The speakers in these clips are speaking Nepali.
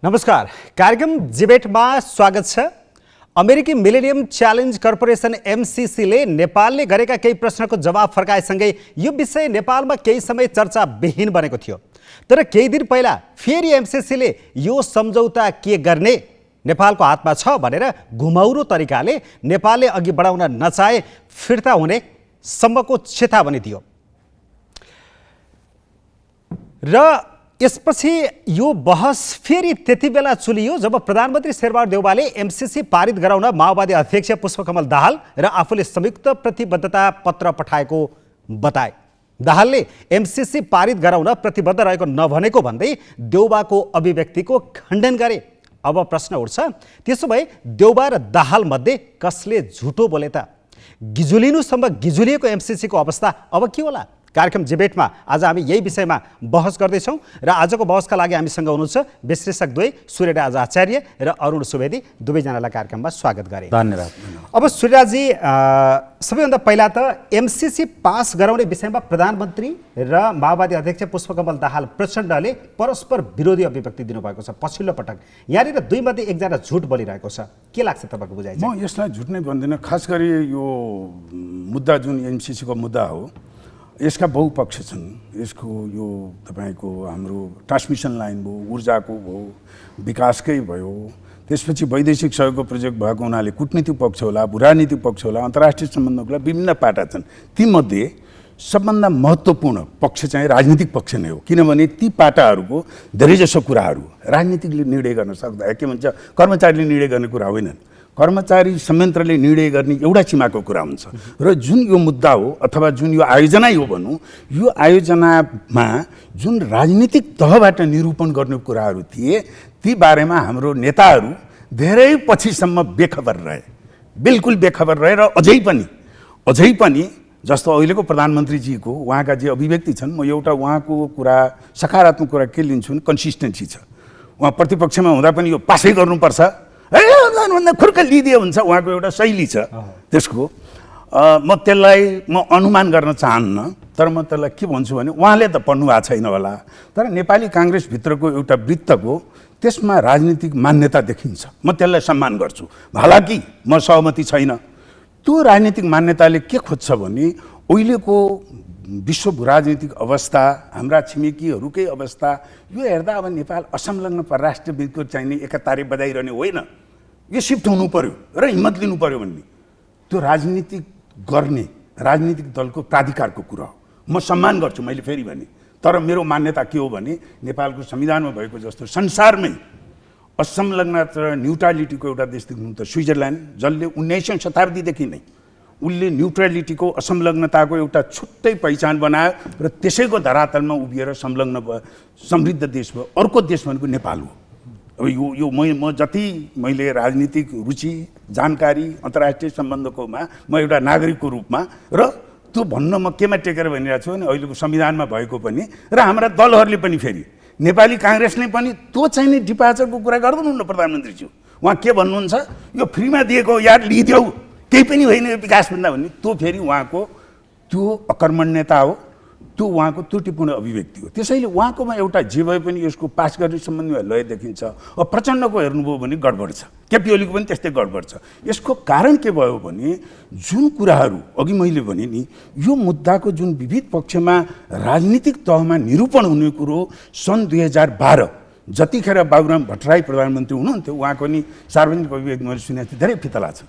नमस्कार, कार्यक्रम डिबेटमा स्वागत छ। अमेरिकी मिलेनियम च्यालेन्ज कर्पोरेसन एमसीसीले नेपालले गरेका केही प्रश्नको जवाब फर्काएसँगै यो विषय नेपालमा केही समय चर्चा विहीन बनेको थियो। तर केही दिन पहिला फेरि एमसीसीले यो सम्झौता के गर्ने नेपालको हातमा छ भनेर घुमाउरो तरिकाले नेपालले अघि बढाउन नचाहे फिर्ता हुने सम्मको चेतावनी दियो र यसपछि यो बहस फेरि त्यति बेला चुलियो जब प्रधानमन्त्री शेरबहादुर देउवाले एमसीसी पारित गराउन माओवादी अध्यक्ष पुष्पकमल दाहाल र आफूले संयुक्त प्रतिबद्धता पत्र पठाएको बताए। दाहालले एमसीसी पारित गराउन प्रतिबद्ध रहेको नभनेको भन्दै देउवाको अभिव्यक्तिको खण्डन गरे। अब प्रश्न उठ्छ, त्यसो भए देउवा र दाहाल मध्ये कसले झुटो बोले त? गिजुलिनुसम्म गिजुलिएको एमसीसीको अवस्था अब के होला? कार्यक्रम डिबेटमा आज हामी यही विषयमा बहस गर्दैछौँ र आजको बहसका लागि हामीसँग हुनुहुन्छ विश्लेषक द्वय सूर्यराज आचार्य र अरुण सुवेदी। दुवैजनालाई कार्यक्रममा स्वागत गरे। धन्यवाद। अब सूर्यराजी, सबैभन्दा पहिला त एमसीसी पास गराउने विषयमा प्रधानमन्त्री र माओवादी अध्यक्ष पुष्पकमल दाहाल प्रचण्डले परस्पर विरोधी अभिव्यक्ति दिनुभएको छ पछिल्लो पटक। यहाँनिर दुई मध्ये एकजना झुट बोलिरहेको छ, के लाग्छ तपाईँको बुझाइ? म यसलाई झुट नै भन्दिनँ। खास गरी यो मुद्दा जुन एमसीसीको मुद्दा हो, यसका बहुपक्ष छन्। यसको यो तपाईँको हाम्रो ट्रान्समिसन लाइन भयो, ऊर्जाको भयो, विकासकै भयो, त्यसपछि वैदेशिक सहयोगको प्रोजेक्ट भएको हुनाले कूटनीतिक पक्ष होला, भूराजनीतिक पक्ष होला, अन्तर्राष्ट्रिय सम्बन्धको लागि विभिन्न पाटा छन्। तीमध्ये सबभन्दा महत्त्वपूर्ण पक्ष चाहिँ राजनीतिक पक्ष नै हो, किनभने ती पाटाहरूको धेरैजसो कुराहरू राजनीतिकले निर्णय गर्न सक्दा, के भन्छ, कर्मचारीले निर्णय गर्ने कुरा होइनन्। कर्मचारी संयन्त्रले निर्णय गर्ने एउटा सीमाको कुरा हुन्छ र जुन यो मुद्दा हो अथवा जुन यो आयोजना हो भनौँ, यो आयोजनामा जुन राजनीतिक तहबाट निरूपण गर्ने कुराहरू थिए ती बारेमा हाम्रो नेताहरू धेरै पछिसम्म बेखबर रहे, बिल्कुल बेखबर रहे। र अझै पनि जस्तो अहिलेको प्रधानमन्त्रीजीको उहाँका जे अभिव्यक्ति छन्, म एउटा उहाँको कुरा सकारात्मक कुरा के लिन्छु भने कन्सिस्टेन्सी छ। उहाँ प्रतिपक्षमा हुँदा पनि यो पासै गर्नुपर्छ भन्दा खुर्क लिइदिए हुन्छ, उहाँको एउटा शैली छ त्यसको। म त्यसलाई अनुमान गर्न चाहन्न, तर म त्यसलाई के भन्छु भने उहाँले त पढ्नु भएको छैन होला, तर नेपाली काङ्ग्रेसभित्रको एउटा वृत्तको त्यसमा राजनीतिक मान्यता देखिन्छ। म त्यसलाई सम्मान गर्छु, हालाकि म सहमति छैन। त्यो राजनीतिक मान्यताले के खोज्छ भने अहिलेको विश्व राजनीतिक अवस्था, हाम्रा छिमेकीहरूकै अवस्था, यो हेर्दा अब नेपाल असंलग्न परराष्ट्र नीतिको चाहिने एकतारे बजाइरहने होइन, यो सिफ्ट हुनु पर्यो र हिम्मत लिनु पर्यो भन्ने त्यो राजनीतिक गर्ने राजनीतिक दलको प्राधिकारको कुरा हो। म सम्मान गर्छु, मैले फेरि भने, तर मेरो मान्यता के हो भने नेपालको संविधानमा भएको जस्तो संसारमै असंलग्नता र न्युट्रालिटीको एउटा देश देख्नु त स्विजरल्यान्ड, जसले 19औँ शताब्दीदेखि नै उसले न्युट्रालिटीको असंलग्नताको एउटा छुट्टै पहिचान बनायो र त्यसैको धरातलमा उभिएर संलग्न भयो, समृद्ध देश भयो। अर्को देश भनेको नेपाल हो। अब यो म जति मैले राजनीतिक रुचि, जानकारी, अन्तर्राष्ट्रिय सम्बन्धकोमा म एउटा नागरिकको रूपमा र त्यो भन्न म केमा टेकेर भनिरहेको छु भने अहिलेको संविधानमा भएको पनि र हाम्रा दलहरूले पनि फेरि नेपाली काङ्ग्रेसले पनि त्यो चाहिने डिपार्चरको कुरा गर्दैनन्। प्रधानमन्त्रीज्यू उहाँ के भन्नुहुन्छ, यो फ्रीमा दिएको यार लिइदेऊ, केही पनि होइन यो विकास भन्दा भन्ने, त्यो फेरि उहाँको त्यो अकर्मण्यता हो, त्यो उहाँको त्रुटिपूर्ण अभिव्यक्ति हो। त्यसैले उहाँकोमा एउटा जे भए पनि यसको पास गर्ने सम्बन्धमा लय देखिन्छ। अब प्रचण्डको हेर्नुभयो भने गडबड छ, केपी ओलीको पनि त्यस्तै गडबड छ। यसको कारण के भयो भने जुन कुराहरू अघि मैले भने नि, यो मुद्दाको जुन विविध पक्षमा राजनीतिक तहमा निरूपण हुने कुरो सन् 2012 जतिखेर बाबुराम भट्टराई प्रधानमन्त्री हुनुहुन्थ्यो, उहाँको नि सार्वजनिक अभिव्यक्ति मैले सुनेको थिएँ, धेरै फितला छन्।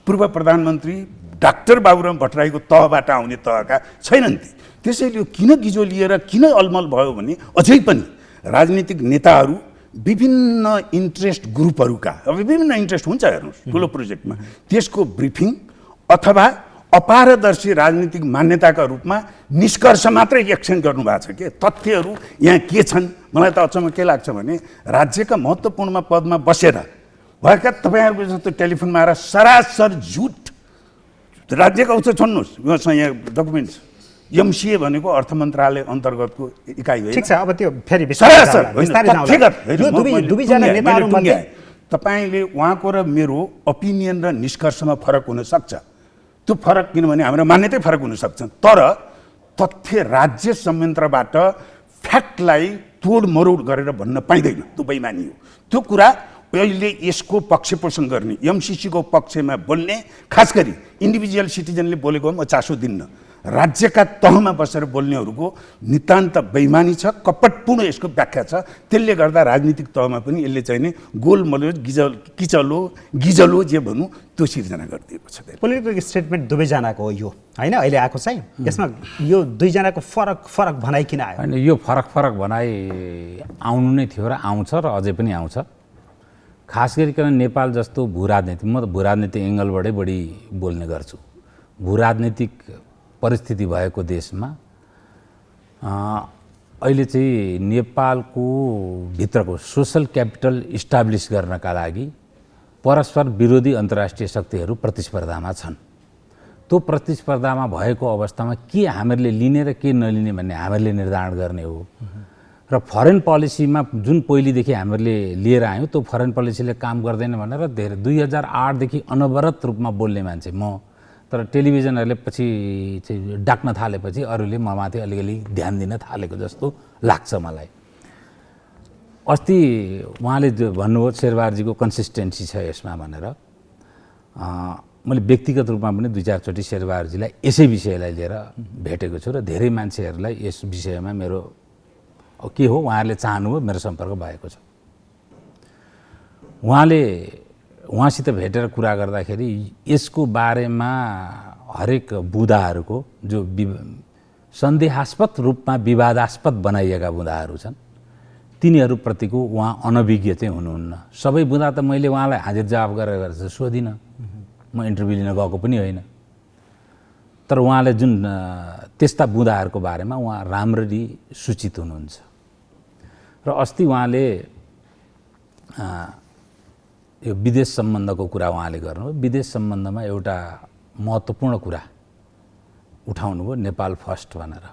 पूर्व प्रधानमन्त्री डाक्टर बाबुराम भट्टराईको तहबाट आउने तहका छैनन् ती। त्यसैले किन गिजो लिएर किन अलमल भयो भने अझै पनि राजनीतिक नेताहरू विभिन्न इन्ट्रेस्ट ग्रुपहरूका, अब विभिन्न इन्ट्रेस्ट हुन्छ हेर्नुहोस् ठुलो प्रोजेक्टमा, त्यसको ब्रिफिङ अथवा अपारदर्शी राजनीतिक मान्यताका रूपमा निष्कर्ष मात्रै एक्सन गर्नुभएको छ। के तथ्यहरू यहाँ के छन्? मलाई त अचम्म के लाग्छ भने राज्यका महत्त्वपूर्ण पदमा बसेर भएका तपाईँहरूको जस्तो टेलिफोनमा आएर सरासर झुट, राज्यका उच्च छोड्नुहोस्, उहाँसँग यहाँ डकुमेन्ट्स, एमसिए भनेको अर्थ मन्त्रालय अन्तर्गतको इकाइ हो। ठिक छ, अब त्यो फेरि तपाईँले उहाँको र मेरो ओपिनियन र निष्कर्षमा फरक हुन सक्छ। त्यो फरक किनभने हाम्रो मान्यतै फरक हुन सक्छ, तर तथ्य राज्य संयन्त्रबाट फ्याक्टलाई तोड मरोड गरेर भन्न पाइँदैन, त्यो बेइमानी हो। त्यो कुरा अहिले यसको पक्षपोषण गर्ने, एमसिसीको पक्षमा बोल्ने, खास गरी इन्डिभिजुअल सिटिजनले बोलेको म चासो दिन्न, राज्यका तहमा बसेर बोल्नेहरूको नितान्त बेइमानी छ, कपटपूर्ण यसको व्याख्या छ। त्यसले गर्दा राजनीतिक तहमा पनि यसले चाहिँ नि गोलमलो किचलो गिजलो जे भनौँ त्यो सिर्जना गरिदिएको छ। पोलिटिकल स्टेटमेन्ट दुवैजनाको हो यो होइन अहिले आएको चाहिँ, यसमा यो दुईजनाको फरक भनाइ किन आयो? होइन, यो फरक भनाइ आउनु नै थियो र आउँछ र अझै पनि आउँछ। खास गरिकन नेपाल जस्तो भूराजनीति, म त भूराजनीतिक एङ्गलबाटै बढी बोल्ने गर्छु। भूराजनीतिक परिस्थिति भएको देशमा अहिले चाहिँ नेपालको भित्रको सोसल क्यापिटल इस्टाब्लिस गर्नका लागि परस्पर विरोधी अन्तर्राष्ट्रिय शक्तिहरू प्रतिस्पर्धामा छन्। त्यो प्रतिस्पर्धामा भएको अवस्थामा के हामीहरूले लिने र के नलिने भन्ने हामीहरूले निर्धारण गर्ने हो। र फरेन पोलिसीमा जुन पहिलेदेखि हामीहरूले लिएर आयौँ त्यो फरेन पोलिसीले काम गर्दैन भनेर धेरै 2008देखि अनवरत रूपमा बोल्ने मान्छे म, तर टेलिभिजनहरूले पछि चाहिँ डाक्न थालेपछि अरूले ममाथि अलिअलि ध्यान दिन थालेको जस्तो लाग्छ मलाई। अस्ति उहाँले भन्नुभयो शेरबहादुरजीको कन्सिस्टेन्सी छ यसमा भनेर, मैले व्यक्तिगत रूपमा पनि 2-4 चोटि शेरबहादुरजीलाई यसै विषयलाई लिएर भेटेको छु र धेरै मान्छेहरूलाई यस विषयमा मेरो के हो उहाँहरूले चाहनुभयो मेरो सम्पर्क भएको छ। उहाँसित भेटेर कुरा गर्दाखेरि यसको बारेमा हरेक बुँदाहरूको जो सन्देहास्पद रूपमा विवादास्पद बनाइएका बुँदाहरू छन् तिनीहरूप्रतिको उहाँ अनभिज्ञ चाहिँ हुनुहुन्न। सबै बुँदा त मैले उहाँलाई हाजिर जवाब गरेर चाहिँ सोधिनँ, म इन्टरभ्यू लिन गएको पनि होइन। तर उहाँले जुन त्यस्ता बुँदाहरूको बारेमा उहाँ राम्ररी सूचित हुनुहुन्छ। र अस्ति उहाँले यो विदेश सम्बन्धको कुरा उहाँले गर्नुभयो। विदेश सम्बन्धमा एउटा महत्त्वपूर्ण कुरा उठाउनुभयो, नेपाल फर्स्ट भनेर।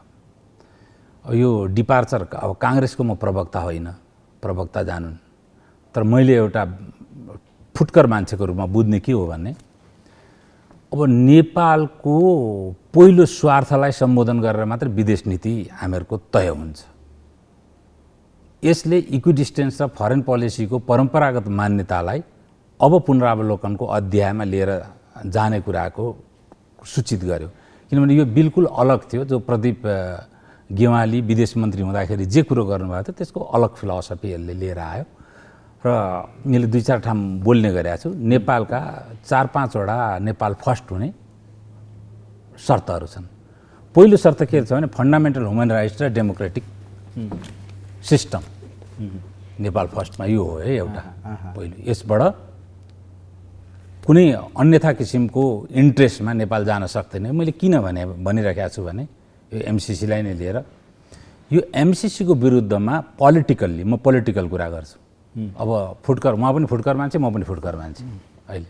यो डिपार्चर, अब काङ्ग्रेसको म प्रवक्ता होइन, प्रवक्ता जानुन्, तर मैले एउटा फुटकर मान्छेको रूपमा बुझ्ने के हो भने अब नेपालको पहिलो स्वार्थलाई सम्बोधन गरेर मात्र विदेश नीति हामीहरूको तय हुन्छ। यसले इक्विडिस्टेन्स र फरेन पोलिसीको परम्परागत मान्यतालाई अब पुनरावलोकनको अध्यायमा लिएर जाने कुराको सूचित गर्यो। किनभने यो बिल्कुल अलग थियो। जो प्रदीप गेवाली विदेश मन्त्री हुँदाखेरि जे कुरो गर्नुभएको थियो त्यसको अलग फिलोसफी यसले लिएर आयो र मैले 2-4 ठाउँ बोल्ने गरेको छु। नेपालका 4-5 वटा नेपाल फर्स्ट हुने शर्तहरू छन्। पहिलो शर्त के छ भने फन्डामेन्टल ह्युमन राइट्स र डेमोक्रेटिक सिस्टम नेपाल फर्स्टमा यो हो है एउटा पहिलो। यसबाट कुनै अन्यथा किसिमको इन्ट्रेस्टमा नेपाल जान सक्दैन। मैले किन भनिरहेको छु भने यो एमसिसीलाई नै लिएर, यो एमसिसीको विरुद्धमा पोलिटिकल्ली म पोलिटिकल कुरा गर्छु। अब फुटकर, उहाँ पनि फुटकर मान्छे, म पनि फुटकर मान्छे। अहिले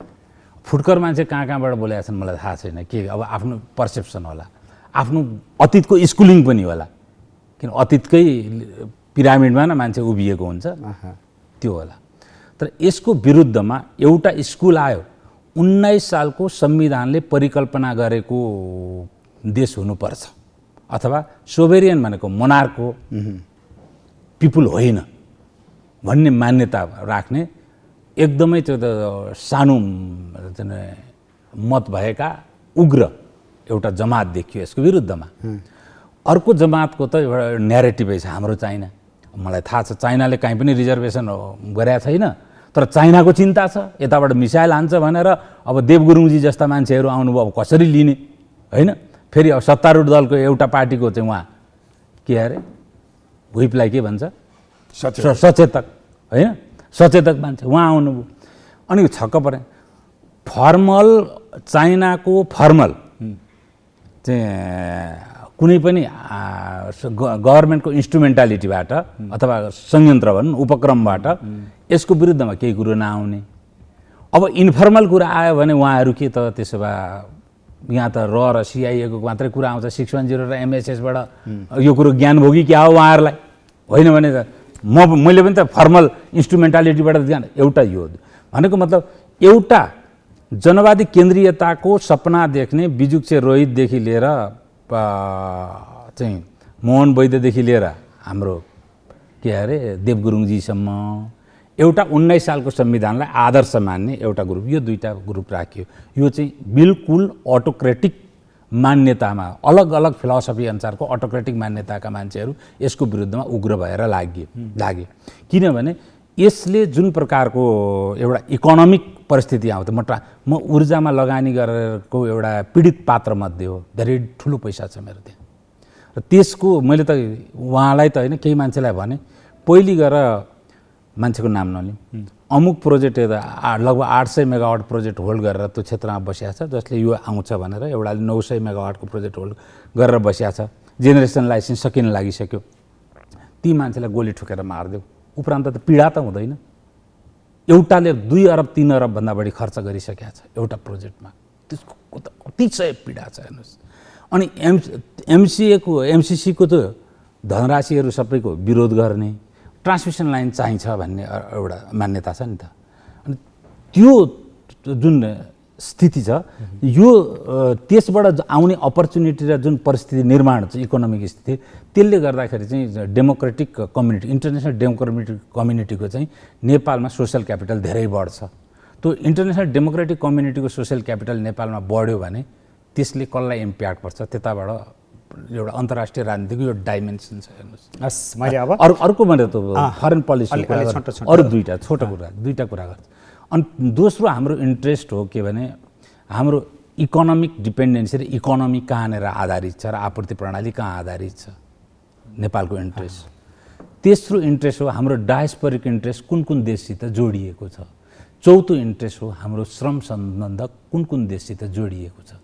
फुटकर मान्छे कहाँबाट बोलेका छन् मलाई थाहा छैन, के अब आफ्नो पर्सेप्सन होला, आफ्नो अतीतको स्कुलिङ पनि होला, किन अतीतकै पिरामिडमा न मान्छे उभिएको हुन्छ, त्यो होला। तर यसको विरुद्धमा एउटा स्कुल आयो, 19 सालको संविधानले परिकल्पना गरेको देश हुनुपर्छ, अथवा सोभेरियन भनेको मोनार्कको पिपुल होइन भन्ने मान्यता राख्ने एकदमै त्यो त सानो मत भएका उग्र एउटा जमात देखियो यसको विरुद्धमा। अर्को जमातको त एउटा न्यारेटिभै छ, हाम्रो चाइना। मलाई थाहा छ चाइनाले कहीँ पनि रिजर्भेसन गरेका छैन, तर चाइनाको चिन्ता छ यताबाट मिसाइल हान्छ भनेर। अब देवगुरुङजी जस्ता मान्छेहरू आउनुभयो, अब कसरी लिने होइन। फेरि अब सत्तारूढ दलको एउटा पार्टीको चाहिँ उहाँ के अरे व्हिपलाई के भन्छ, सचेतक होइन, सचेतक मान्छे उहाँ आउनुभयो। अनि छक्क परे, फर्मल चाइनाको फर्मल चाहिँ कुनै पनि गभर्मेन्टको इन्स्ट्रुमेन्टालिटीबाट अथवा संयन्त्र भनौँ उपक्रमबाट यसको विरुद्धमा केही कुरो नआउने। अब इन्फर्मल कुरा आयो भने उहाँहरू के त त्यसो भए यहाँ त र सिआइएको मात्रै कुरा आउँछ, 610 र एमएसएसबाट यो कुरो ज्ञानभोगी क्या हो उहाँहरूलाई, होइन भने त मैले पनि त फर्मल इन्स्ट्रुमेन्टालिटीबाट ज्ञान। एउटा यो भनेको मतलब एउटा जनवादी केन्द्रीयताको सपना देख्ने बिजुक्से रोहितदेखि लिएर चाहिँ मोहन वैद्यदेखि लिएर हाम्रो के अरे देवगुरुङजीसम्म एउटा 19 सालको संविधानलाई आदर्श मान्ने एउटा ग्रुप, यो दुईटा ग्रुप राखियो। यो चाहिँ बिल्कुल अटोक्रेटिक मान्यतामा, अलग अलग फिलोसफी अनुसारको अटोक्रेटिक मान्यताका मान्छेहरू यसको विरुद्धमा उग्र भएर लागे। किनभने यसले जुन प्रकारको एउटा इकोनोमिक परिस्थिति आउँथ्यो, म ऊर्जामा लगानी गरेरको एउटा पीडित पात्रमध्ये हो, धेरै ठुलो पैसा छ मेरो त्यहाँ। र त्यसको मैले त उहाँलाई त होइन, केही मान्छेलाई भने पहिले गएर मान्छेको नाम नलिउँ, अमुक प्रोजेक्ट लगभग 800 मेगावाट प्रोजेक्ट होल्ड गरेर त्यो क्षेत्रमा बसिया छ, जसले यो आउँछ भनेर एउटाले 900 मेगावाटको प्रोजेक्ट होल्ड गरेर बसिया छ, जेनेरेसन लाइसेन्स सकिन लागिसक्यो। ती मान्छेलाई गोली ठोकेर मारिदेऊ, उपरान्त त पीडा त हुँदैन। एउटाले 2 अरब 3 अरब भन्दा बढी खर्च गरिसकेका छ एउटा प्रोजेक्टमा, त्यसको त अतिशय पीडा छ हेर्नुहोस्। अनि एमसिसीको त धनराशिहरू सबैको विरोध गर्ने, ट्रान्समिसन लाइन चाहिन्छ भन्ने एउटा मान्यता छ नि त। अनि त्यो जुन स्थिति छ, यो त्यसबाट आउने अपर्च्युनिटी र जुन परिस्थिति निर्माण छ, इकोनोमिक स्थिति, त्यसले गर्दाखेरि चाहिँ डेमोक्रेटिक कम्युनिटी, इन्टरनेसनल डेमोक्रेटिक कम्युनिटीको चाहिँ नेपालमा सोसल क्यापिटल धेरै बढ्छ। त्यो इन्टरनेसनल डेमोक्रेटिक कम्युनिटीको सोसल क्यापिटल नेपालमा बढ्यो भने त्यसले कसलाई इम्प्याक्ट पर्छ, त्यताबाट एउटा अन्तर्राष्ट्रिय राजनीतिको यो डाइमेन्सन छ हेर्नुहोस्। हस्, मैले अब अर्को मैले त फरेन पोलिसी अरू दुईवटा कुरा गर्छु। अनि दोस्रो हाम्रो इन्ट्रेस्ट हो के भने हाम्रो इकोनोमिक डिपेन्डेन्सी र इकोनोमी कहाँनिर आधारित छ र आपूर्ति प्रणाली कहाँ आधारित छ, नेपालको इन्ट्रेस्ट। तेस्रो इन्ट्रेस्ट हो हाम्रो डायस्पोरिक इन्ट्रेस्ट कुन कुन देशसित जोडिएको छ। चौथो इन्ट्रेस्ट हो हाम्रो श्रम सम्बन्ध कुन कुन देशसित जोडिएको छ।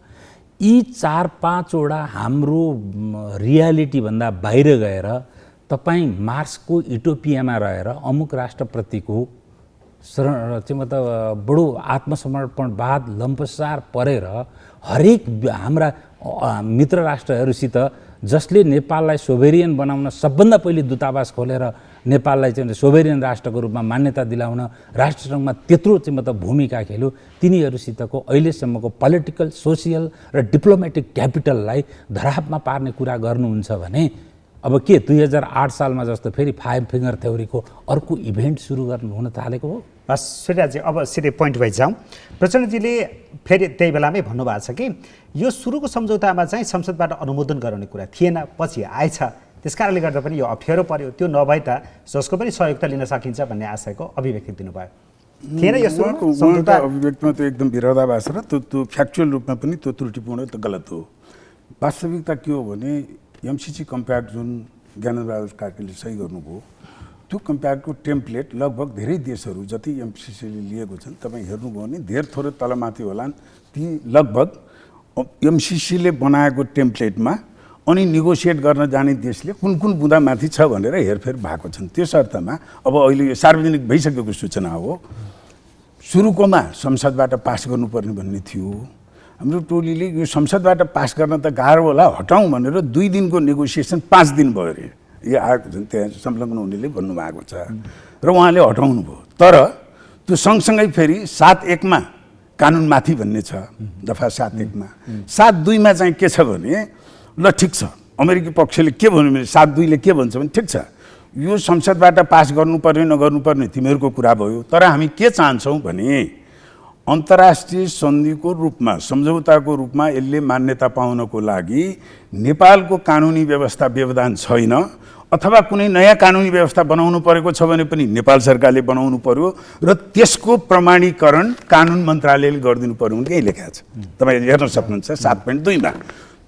यी 4-5 वटा हाम्रो रियालिटीभन्दा बाहिर गएर तपाईँ मार्क्सको युटोपियामा रहेर अमुक राष्ट्रप्रतिको चाहिँ मतलब बडो आत्मसमर्पणवाद लम्पसार परेर हरेक हाम्रा मित्र राष्ट्रहरूसित जसले नेपाललाई सोभेरियन बनाउन सबभन्दा पहिले दूतावास खोलेर नेपाललाई चाहिँ सोभेरियन राष्ट्रको रूपमा मान्यता दिलाउन राष्ट्रसङ्घमा त्यत्रो चाहिँ मतलब भूमिका खेल्यो, तिनीहरूसितको अहिलेसम्मको पोलिटिकल, सोसियल र डिप्लोमेटिक क्यापिटललाई धरापमा पार्ने कुरा गर्नुहुन्छ भने अब के 2008 सालमा जस्तो फेरि 5 फिङ्गर थ्योरीको अर्को इभेन्ट सुरु गर्नु हुन थालेको हो? बस सूर्यजी, अब सिधै पोइन्ट वाइज जाउँ। प्रचण्डजीले फेरि त्यही बेलामै भन्नुभएको छ कि यो सुरुको सम्झौतामा चाहिँ संसदबाट अनुमोदन गराउने कुरा थिएन, पछि आएछ, त्यस कारणले गर्दा पनि यो अप्ठ्यारो पर्यो, त्यो नभए त जसको पनि सहयोग त लिन सकिन्छ भन्ने आशयको अभिव्यक्ति दिनुभयो। थिएन यो सम्झौता अभिव्यक्तिमा त एकदम विरोधाभास र त्यो फ्याक्चुअल रूपमा पनि त्यो त्रुटिपूर्ण त गलत हो। वास्तविकता के हो भने एमसिसी कम्प्याक्ट जुन ज्ञानेन्द्रबहादुर कार्कीले सही गर्नुभयो, त्यो कम्प्याक्टको टेम्प्लेट लगभग धेरै देशहरू जति एमसिसीले लिएको छन्, तपाईँ हेर्नुभयो भने धेर थोरै तलमाथि होलान्, ती लगभग एमसिसीले बनाएको टेम्प्लेटमा अनि नेगोसिएट गर्न जाने देशले कुन कुन बुँदा माथि छ भनेर हेरफेर भएको छन्। त्यस अर्थमा अब अहिले यो सार्वजनिक भइसकेको सूचना हो, सुरुकोमा संसदबाट पास गर्नुपर्ने भन्ने थियो। हाम्रो टोलीले यो संसदबाट पास गर्न त गाह्रो होला, हटाउँ भनेर 2 दिनको नेगोसिएसन 5 दिन भयो अरे, यो आएको छन् त्यहाँ संलग्न हुनेले भन्नुभएको छ र उहाँले हटाउनु भयो। तर त्यो सँगसँगै फेरि 7(1) मा कानुनमाथि भन्ने छ, दफा 7(1) मा। 7(2) मा चाहिँ के छ भने ल ठिक छ, अमेरिकी पक्षले के भन्यो भने 7(2) ले के भन्छ भने ठिक छ, यो संसदबाट पास गर्नुपर्ने नगर्नुपर्ने तिमीहरूको कुरा भयो, तर हामी के चाहन्छौँ भने अन्तर्राष्ट्रिय सन्धिको रूपमा, सम्झौताको रूपमा यसले मान्यता पाउनको लागि नेपालको कानुनी व्यवस्था व्यवधान छैन, अथवा कुनै नयाँ कानुनी व्यवस्था बनाउनु परेको छ भने पनि नेपाल सरकारले बनाउनु पर्यो र त्यसको प्रमाणीकरण कानुन मन्त्रालयले गरिदिनु पर्यो भने यही लेखेको छ। तपाईँ हेर्न सक्नुहुन्छ 7.2 मा।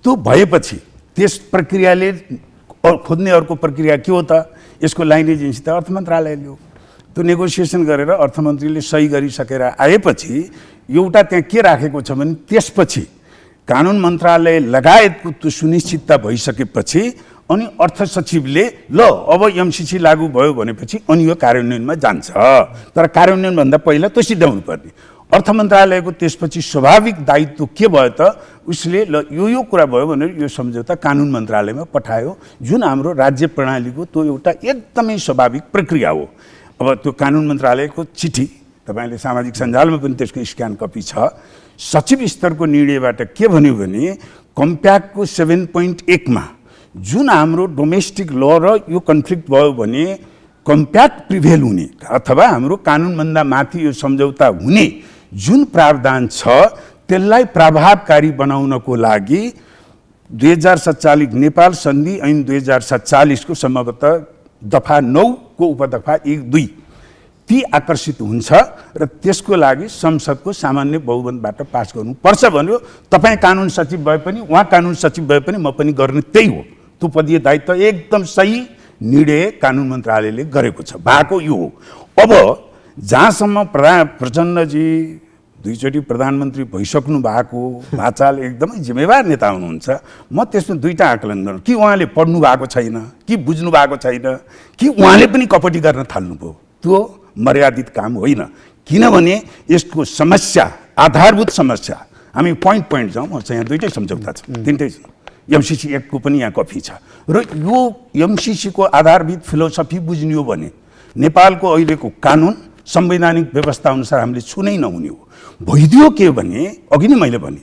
त्यो भएपछि त्यस प्रक्रियाले खोज्ने अर्को प्रक्रिया के हो त, यसको लाइन एजेन्सी त अर्थ मन्त्रालयले हो। त्यो नेगोसिएसन गरेर अर्थमन्त्रीले सही गरिसकेर आएपछि एउटा त्यहाँ के राखेको छ भने त्यसपछि कानुन मन्त्रालय लगायतको त्यो सुनिश्चितता भइसकेपछि अनि अर्थ सचिवले ल अब एमसिसी लागू भयो भनेपछि अनि यो कार्यान्वयनमा जान्छ। तर कार्यान्वयनभन्दा पहिला त्यो सिद्ध्याउनु पर्ने अर्थ मन्त्रालयको त्यसपछि स्वाभाविक दायित्व के भयो त, उसले ल यो कुरा भयो भनेर यो सम्झौता कानुन मन्त्रालयमा पठायो, जुन हाम्रो राज्य प्रणालीको त्यो एउटा एकदमै स्वाभाविक प्रक्रिया हो। अब त्यो कानुन मन्त्रालयको चिठी तपाईँले सामाजिक सञ्जालमा पनि त्यसको स्क्यान कपी छ। सचिव स्तरको निर्णयबाट के भन्यो भने कम्प्याक्टको 7.1 मा जुन हाम्रो डोमेस्टिक ल र यो कन्फ्लिक्ट भयो भने कम्प्याक्ट प्रिभेल हुने अथवा हाम्रो कानुनभन्दा माथि यो सम्झौता हुने जुन प्रावधान छ त्यसलाई प्रभावकारी बनाउनको लागि 2047 नेपाल सन्धि ऐन 2047 को सम्भवतः दफा 9 को उपदफा 1, 2 ती आकर्षित हुन्छ र त्यसको लागि संसदको सामान्य बहुमतबाट पास गर्नुपर्छ भन्यो। तपाईँ कानुन सचिव भए पनि उहाँ कानुन सचिव भए पनि म पनि गर्ने त्यही हो। त्यो पदीय दायित्व एकदम सही निर्णय कानुन मन्त्रालयले गरेको छ भएको यो हो। अब जहाँसम्म प्रचण्डजी 2 चोटि प्रधानमन्त्री भइसक्नु भएको भाचाल एकदमै जिम्मेवार नेता हुनुहुन्छ। म त्यसमा दुईटा आकलन गर्छु कि उहाँले पढ्नु भएको छैन कि बुझ्नु भएको छैन कि उहाँले पनि कपटी गर्न थाल्नुभयो। त्यो मर्यादित काम होइन, किनभने यसको समस्या आधारभूत समस्या हामी पोइन्ट जाउँ। म चाहिँ यहाँ दुईटै सम्झौता छ, तिनटै छ। एमसीसी एक्टको पनि यहाँ कपी छ र यो एमसीसीको आधारभूत फिलोसफी बुझ्ने हो भने नेपालको अहिलेको कानुन संवैधानिक व्यवस्था अनुसार हामीले छुनै नहुने हो। भइदियो के भने अघि नै मैले भने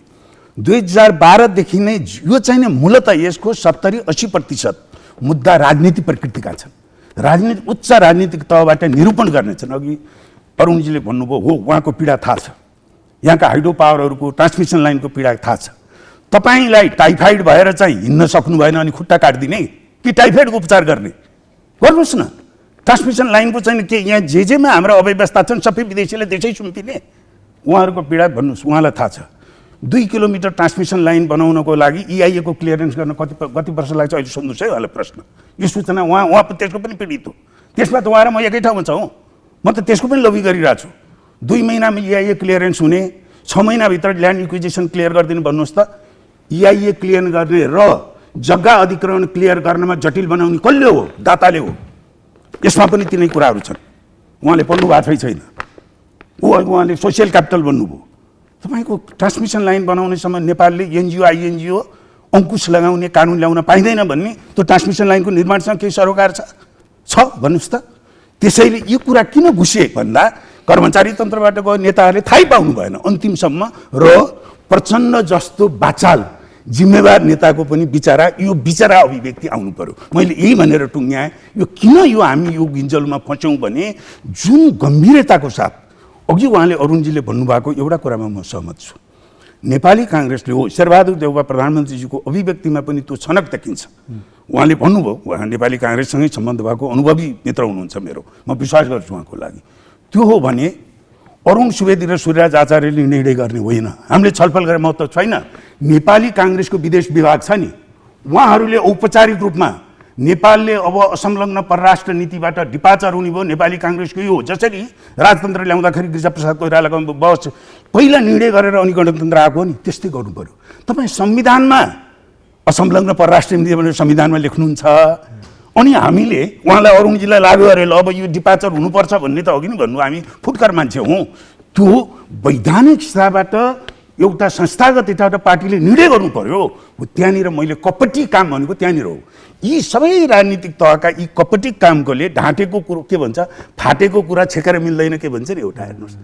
2012 देखि नै यो चाहिँ मूलतः यसको 70-80% मुद्दा राजनीति प्रकृतिका छन्। राजनीति उच्च राजनीतिक तहबाट निरूपण गर्नेछन्। अघि अरुणजीले भन्नुभयो हो, उहाँको पीडा थाहा छ, यहाँका हाइड्रो पावरहरूको ट्रान्समिसन लाइनको पीडा थाहा छ। तपाईलाई टाइफाइड भएर चाहिँ हिँड्न सक्नु भएन अनि खुट्टा काट्दिने कि टाइफाइडको उपचार गर्ने? गर्नुहोस् न। ट्रान्समिसन लाइनको चाहिँ के यहाँ जेमा हाम्रो अव्यवस्था छन् सबै विदेशीले त्यसै सुम्पिने? उहाँहरूको पीडा भन्नुहोस्, उहाँलाई थाहा छ। 2 किलोमिटर ट्रान्समिसन लाइन बनाउनको लागि EIA को क्लियरेन्स गर्न कति वर्ष लाग्छ अहिले सोध्नुहोस् है उहाँलाई प्रश्न। यो सूचना उहाँ त्यसको पनि पीडित हो। त्यसमा त उहाँ र म एकै ठाउँमा छौँ। म त त्यसको पनि लबी गरिरहेको छु। 2 महिनामा EIA क्लियरेन्स हुने, 6 महिनाभित्र ल्यान्ड एक्विजिसन क्लियर गरिदिनु भन्नुहोस् त। EIA क्लियर गर्ने र जग्गा अधिग्रहण क्लियर गर्नमा जटिल बनाउने कसले हो? दाताले हो। यसमा पनि तिनै कुराहरू छन्। उहाँले पढ्नु भएको छैन। उहाँले सोसियल क्यापिटल भन्नुभयो। तपाईँको ट्रान्समिसन लाइन बनाउने समय नेपालले एनजिओ आइएनजिओ अङ्कुश लगाउने कानुन ल्याउन पाइँदैन भन्ने त्यो ट्रान्समिसन लाइनको निर्माणसँग केही सरोकार छ भन्नुहोस् त। त्यसैले यो कुरा किन घुसे भन्दा कर्मचारी तन्त्रबाट गयो नेताहरूले थाहै पाउनु भएन अन्तिमसम्म र प्रचण्ड जस्तो बाचाल जिम्मेवार नेताको पनि यो बिचरा अभिव्यक्ति आउनु पर्यो। मैले यही भनेर टुङ्ग्याएँ यो किन यो हामी यो गिन्जलमा फस्यौँ भने जुन गम्भीरताको साथ अघि उहाँले अरुणजीले भन्नुभएको एउटा कुरामा म सहमत छु। नेपाली काङ्ग्रेसले हो शेरबहादुर देउवा प्रधानमन्त्रीजीको अभिव्यक्तिमा पनि त्यो छनक देखिन्छ। उहाँले भन्नुभयो उहाँ नेपाली काङ्ग्रेससँगै सम्बन्ध भएको अनुभवी मित्र हुनुहुन्छ मेरो, म विश्वास गर्छु उहाँको लागि। त्यो हो भने अरुण सुवेदी र सूर्यराज आचार्यले निर्णय गर्ने होइन। हामीले छलफल गरेर महत्त्व छैन। नेपाली काङ्ग्रेसको विदेश विभाग छ नि, उहाँहरूले औपचारिक रूपमा नेपालले अब असंलग्न परराष्ट्र नीतिबाट डिपार्चर हुने भयो नेपाली काङ्ग्रेसको यो हो। जसरी राजतन्त्र ल्याउँदाखेरि गिरिजाप्रसाद कोइरालाको बस पहिला निर्णय गरेर अनि गणतन्त्र आएको नि, त्यस्तै गर्नु पर्यो। तपाईँ संविधानमा असंलग्न परराष्ट्र नीति भनेर संविधानमा लेख्नुहुन्छ अनि हामीले उहाँलाई अरुणजीलाई लागु गरेर अब यो डिपार्चर हुनुपर्छ भन्ने त अघि नै भन्नु हामी फुटकर मान्छे हौँ। त्यो वैधानिक हिसाबबाट एउटा संस्थागत एउटा पार्टीले निर्णय गर्नु पर्यो। त्यहाँनिर मैले कपटी काम भनेको त्यहाँनिर हो। यी सबै राजनीतिक तहका यी कपटी कामकोले ढाँटेको कुरो के भन्छ, फाटेको कुरा छेकेर मिल्दैन के भन्छ नि एउटा, हेर्नुहोस्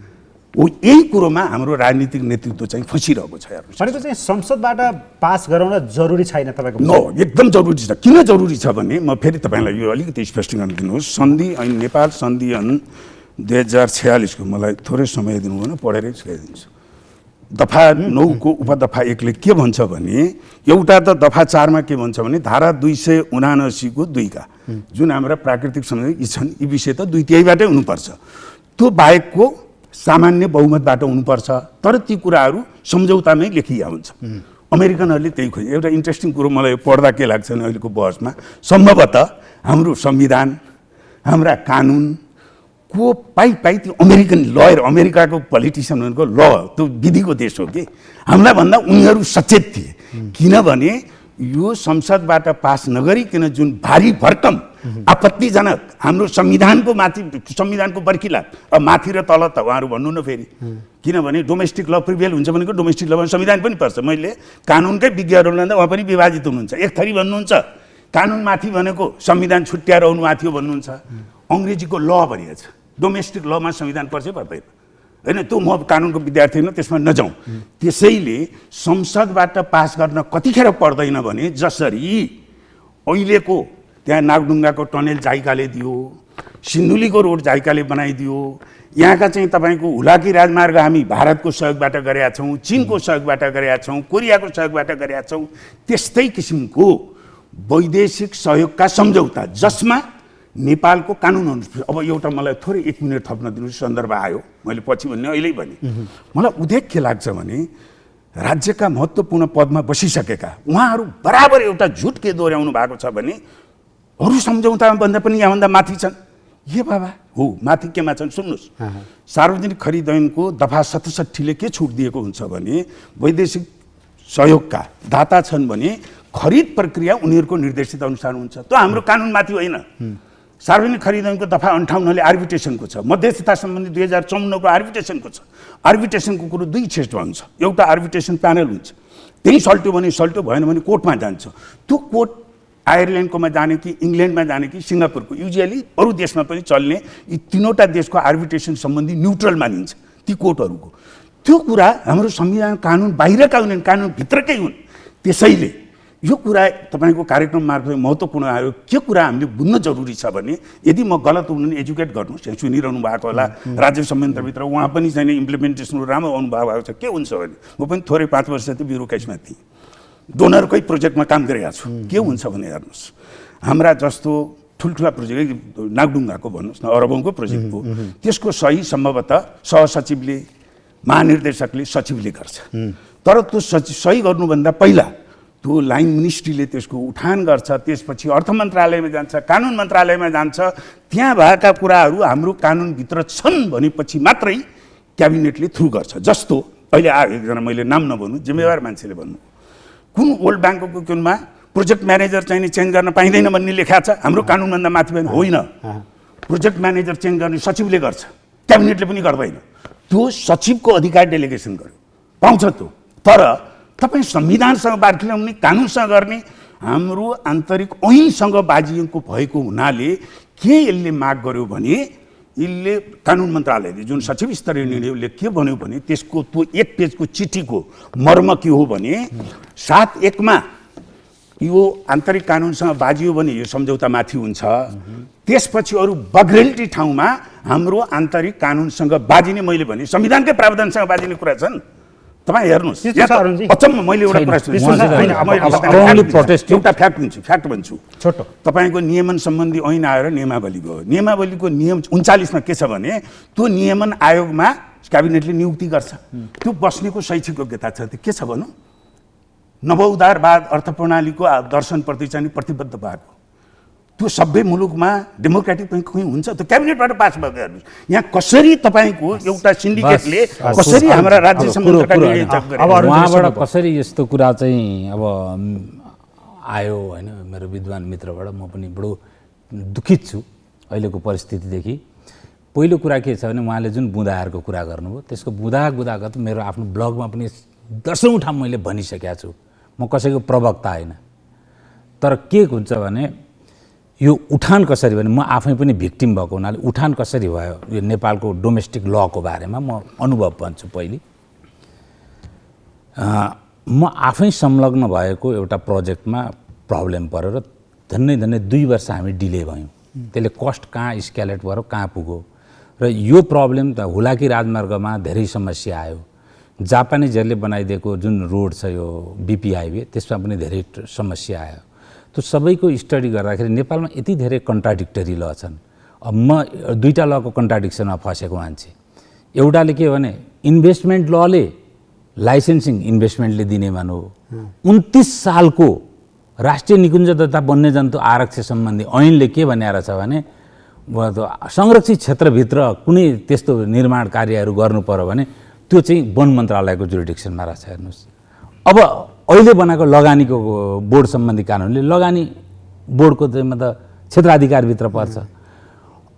हो। यही कुरोमा हाम्रो राजनीतिक नेतृत्व चाहिँ फसिरहेको छ। हेर्नुहोस् भनेको चाहिँ संसदबाट पास गराउन जरुरी छैन तपाईँको? एकदम जरुरी छ। किन जरुरी छ भने म फेरि तपाईँलाई यो अलिकति स्पष्टीकरण दिनुहोस्। सन्धि ऐन नेपाल सन्धि ऐन 2046 को मलाई थोरै समय दिनु भएन, पढेरै सिकाइदिन्छु। दफा 9 को उपदफा 1 ले के भन्छ भने एउटा त दफा 4 मा के भन्छ भने धारा 279 को 2 का जुन हाम्रा प्राकृतिक सम्बन्ध यी छन् यी विषय त 2/3 हुनुपर्छ। त्यो बाहेकको सामान्य बहुमतबाट हुनुपर्छ। तर ती कुराहरू सम्झौतामै लेखिया हुन्छ। अमेरिकनहरूले त्यही खोजे। एउटा इन्ट्रेस्टिङ कुरो मलाई पढ्दा के लाग्छ भने अहिलेको बहसमा सम्भवतः हाम्रो संविधान हाम्रा कानुन को पाइ त्यो अमेरिकन लयर अमेरिकाको पोलिटिसियन भनेको ल त्यो विधिको देश हो कि हामीलाई भन्दा उनीहरू सचेत थिए। किनभने यो संसदबाट पास नगरिकन जुन भारी भरकम आपत्तिजनक हाम्रो संविधानको माथि संविधानको बर्खिलाप अब माथि र तल त उहाँहरू भन्नु न फेरि। किनभने डोमेस्टिक ल प्रिभेल हुन्छ भनेको डोमेस्टिक लमा संविधान पनि पर्छ। मैले कानुनकै विज्ञहरू लाँदा उहाँ पनि विभाजित हुनुहुन्छ। एक थरी भन्नुहुन्छ कानुन माथि भनेको संविधान छुट्याएर आउनु माथि हो भन्नुहुन्छ। अङ्ग्रेजीको ल भनिएको छ, डोमेस्टिक लमा संविधान पर्छ पर्दैन होइन। त्यो म कानुनको विद्यार्थी होइन, त्यसमा नजाउँ। त्यसैले संसदबाट पास गर्न कतिखेर पर्दैन भने जसरी अहिलेको त्यहाँ नागडुङ्गाको टनेल जाइकाले दियो, सिन्धुलीको रोड जाइकाले बनाइदियो। यहाँका चाहिँ तपाईँको हुलाकी राजमार्ग हामी भारतको सहयोगबाट गरेका छौँ, चिनको सहयोगबाट गरेका छौँ, कोरियाको सहयोगबाट गरेका छौँ। त्यस्तै किसिमको वैदेशिक सहयोगका सम्झौता जसमा नेपालको कानुन अनुसार, अब एउटा मलाई थोरै 1 मिनट थप्न दिनुहोस्, सन्दर्भ आयो, मैले पछि भन्ने अहिले भने मलाई उदेक के लाग्छ भने राज्यका महत्त्वपूर्ण पदमा बसिसकेका उहाँहरू बराबर एउटा झुट के दोहोऱ्याउनु भएको छ भने अरू सम्झौतामा भन्दा पनि यहाँभन्दा माथि छन्। ए बाबा हो, माथि केमा छन् सुन्नुहोस्। सार्वजनिक खरिद ऐनको दफा 67ले के छुट दिएको हुन्छ भने वैदेशिक सहयोगका दाता छन् भने खरिद प्रक्रिया उनीहरूको निर्देशित अनुसार हुन्छ। त्यो हाम्रो कानुनमाथि होइन। सार्वजनिक खरिद ऐनको दफा 58ले आर्बिट्रेसनको छ, मध्यस्थता सम्बन्धी 2054को आर्बिट्रेसनको छ। आर्बिट्रेसनको कुरो 2 क्षेत्रमा हुन्छ। एउटा आर्बिट्रेसन प्यानल हुन्छ, त्यही सल्ट्यो भने सल्ट्यो, भएन भने कोर्टमा जान्छ। त्यो कोर्ट आयरल्यान्डकोमा जाने कि इङ्ल्यान्डमा जाने कि सिङ्गापुरको, युजुअली अरू देशमा पनि चल्ने यी 3वटा देशको आर्बिट्रेसन सम्बन्धी न्युट्रल मानिन्छ ती कोर्टहरूको। त्यो कुरा हाम्रो संविधान कानुन बाहिरका हुन्, कानुनभित्रकै हुन्। त्यसैले यो कुरा तपाईँको कार्यक्रम मार्फत महत्त्वपूर्ण आयो। के कुरा हामीले बुझ्न जरुरी छ भने यदि म गलत हुनु भने एजुकेट गर्नुहोस्, यहाँ सुनिरहनु भएको होला राज्य संयन्त्रभित्र उहाँ पनि छैन, इम्प्लिमेन्टेसन राम्रो अनुभव भएको छ। के हुन्छ भने म पनि थोरै 5 वर्ष त ब्युरोक्रेसीमा थिएँ, डोनरकै प्रोजेक्टमा काम गरिरहेको छु। के हुन्छ भने हेर्नुहोस्, हाम्रा जस्तो ठुल्ठुला प्रोजेक्ट नागडुङ्गाको भन्नुहोस् न, अरबौँको प्रोजेक्ट हो, त्यसको सही सम्भवतः सहसचिवले, महानिर्देशकले, सचिवले गर्छ। तर त्यो सही गर्नुभन्दा पहिला त्यो लाइन मिनिस्ट्रीले त्यसको उठान गर्छ, त्यसपछि अर्थ मन्त्रालयमा जान्छ, कानुन मन्त्रालयमा जान्छ। त्यहाँ भएका कुराहरू हाम्रो कानुनभित्र छन् भनेपछि मात्रै क्याबिनेटले थ्रु गर्छ। जस्तो अहिले आयो एकजना, मैले नाम नभन्नु, जिम्मेवार मान्छेले भन्नु, कुन वर्ल्ड ब्याङ्कको कुनमा प्रोजेक्ट म्यानेजर चाहिँ चेन्ज गर्न पाइँदैन भन्ने लेखा छ। हाम्रो कानुनभन्दा माथि पनि होइन, प्रोजेक्ट म्यानेजर चेन्ज गर्ने सचिवले गर्छ, क्याबिनेटले पनि गर्दैन। त्यो सचिवको अधिकार डेलिगेसन गर्यो, पाउँछ त्यो। तर तपाईँ संविधानसँग बाँड्ने, कानुनसँग गर्ने, हाम्रो आन्तरिक ऐनसँग बाजिएको भएको हुनाले के यसले माग गर्यो भने यसले कानुन मन्त्रालयले जुन सचिव स्तरीय निर्णयले के भन्यो भने त्यसको त्यो 1 पेजको चिठीको मर्म के हो भने 7(1) यो आन्तरिक कानुनसँग बाजियो भने यो सम्झौता माथि हुन्छ। त्यसपछि अरू बग्रेन्टी ठाउँमा हाम्रो आन्तरिक कानुनसँग बाजिने, मैले भने संविधानकै प्रावधानसँग बाजिने कुरा छन्। तपाईँ हेर्नुहोस्, अचम्म मैले एउटा एउटा फ्याक्ट भन्छु। छोटो तपाईँको नियमन सम्बन्धी ऐन आएर नियमावली भयो। नियमावलीको नियम 39मा के छ भने त्यो नियमन आयोगमा क्याबिनेटले नियुक्ति गर्छ। त्यो बस्नेको शैक्षिक योग्यता छ। त्यो के छ भनौँ, नवउदारवाद अर्थ प्रणालीको दर्शनप्रति चाहिँ प्रतिबद्ध भएको। त्यो सबै मुलुकमा डेमोक्रेटिक पनि कहीँ हुन्छ, त्यो क्याबिनेटबाट पास भएको। हेर्नुहोस् यहाँ कसरी तपाईँको एउटा सिन्डिकेटले कसरी हाम्रा राज्य संयन्त्रका निर्णय जग गरे। अब उहाँबाट कसरी यस्तो कुरा चाहिँ अब आयो होइन, मेरो विद्वान मित्रबाट म पनि बडो दुखित छु अहिलेको परिस्थितिदेखि। पहिलो कुरा के छ भने उहाँले जुन बुँदाहरूको कुरा गर्नुभयो, त्यसको बुँदागत मेरो आफ्नो ब्लगमा पनि 10औं ठाउँ मैले भनिसकेको छु। म कसैको प्रवक्ता होइन। तर के हुन्छ भने यो उठान कसरी भने म आफै पनि भिक्टिम भएको हुनाले उठान कसरी भयो यो नेपालको डोमेस्टिक लको बारेमा म अनुभव भन्छु। पहिले म आफै संलग्न भएको एउटा प्रोजेक्टमा प्रब्लम परेर धन्नै 2 वर्ष हामी डिले भयौँ। त्यसले कस्ट कहाँ स्क्यालेट भएर कहाँ पुग्यो र यो प्रब्लम त हुलाकी राजमार्गमा धेरै समस्या आयो। जापानिजहरूले बनाइदिएको जुन रोड छ यो बीपी हाइवे, त्यसमा पनि धेरै समस्या आयो। त्यो सबैको स्टडी गर्दाखेरि नेपालमा यति धेरै कन्ट्राडिक्टरी ल छन्। अब म 2टा लको कन्ट्राडिक्सनमा फसेको मान्छे। एउटाले के भने इन्भेस्टमेन्ट लले लाइसेन्सिङ इन्भेस्टमेन्टले दिने मानो 29 सालको राष्ट्रिय निकुञ्ज तथा वन्यजन्तु आरक्षण सम्बन्धी ऐनले के भनेर छ भने संरक्षित क्षेत्रभित्र कुनै त्यस्तो निर्माण कार्यहरू गर्नु पर्यो भने त्यो चाहिँ वन मन्त्रालयको जुरिडिक्सनमा रहेछ। हेर्नुहोस् अब अहिले बनाएको लगानीको बोर्ड सम्बन्धी कानुनले लगानी बोर्डको चाहिँ मतलब क्षेत्राधिकारभित्र पर्छ।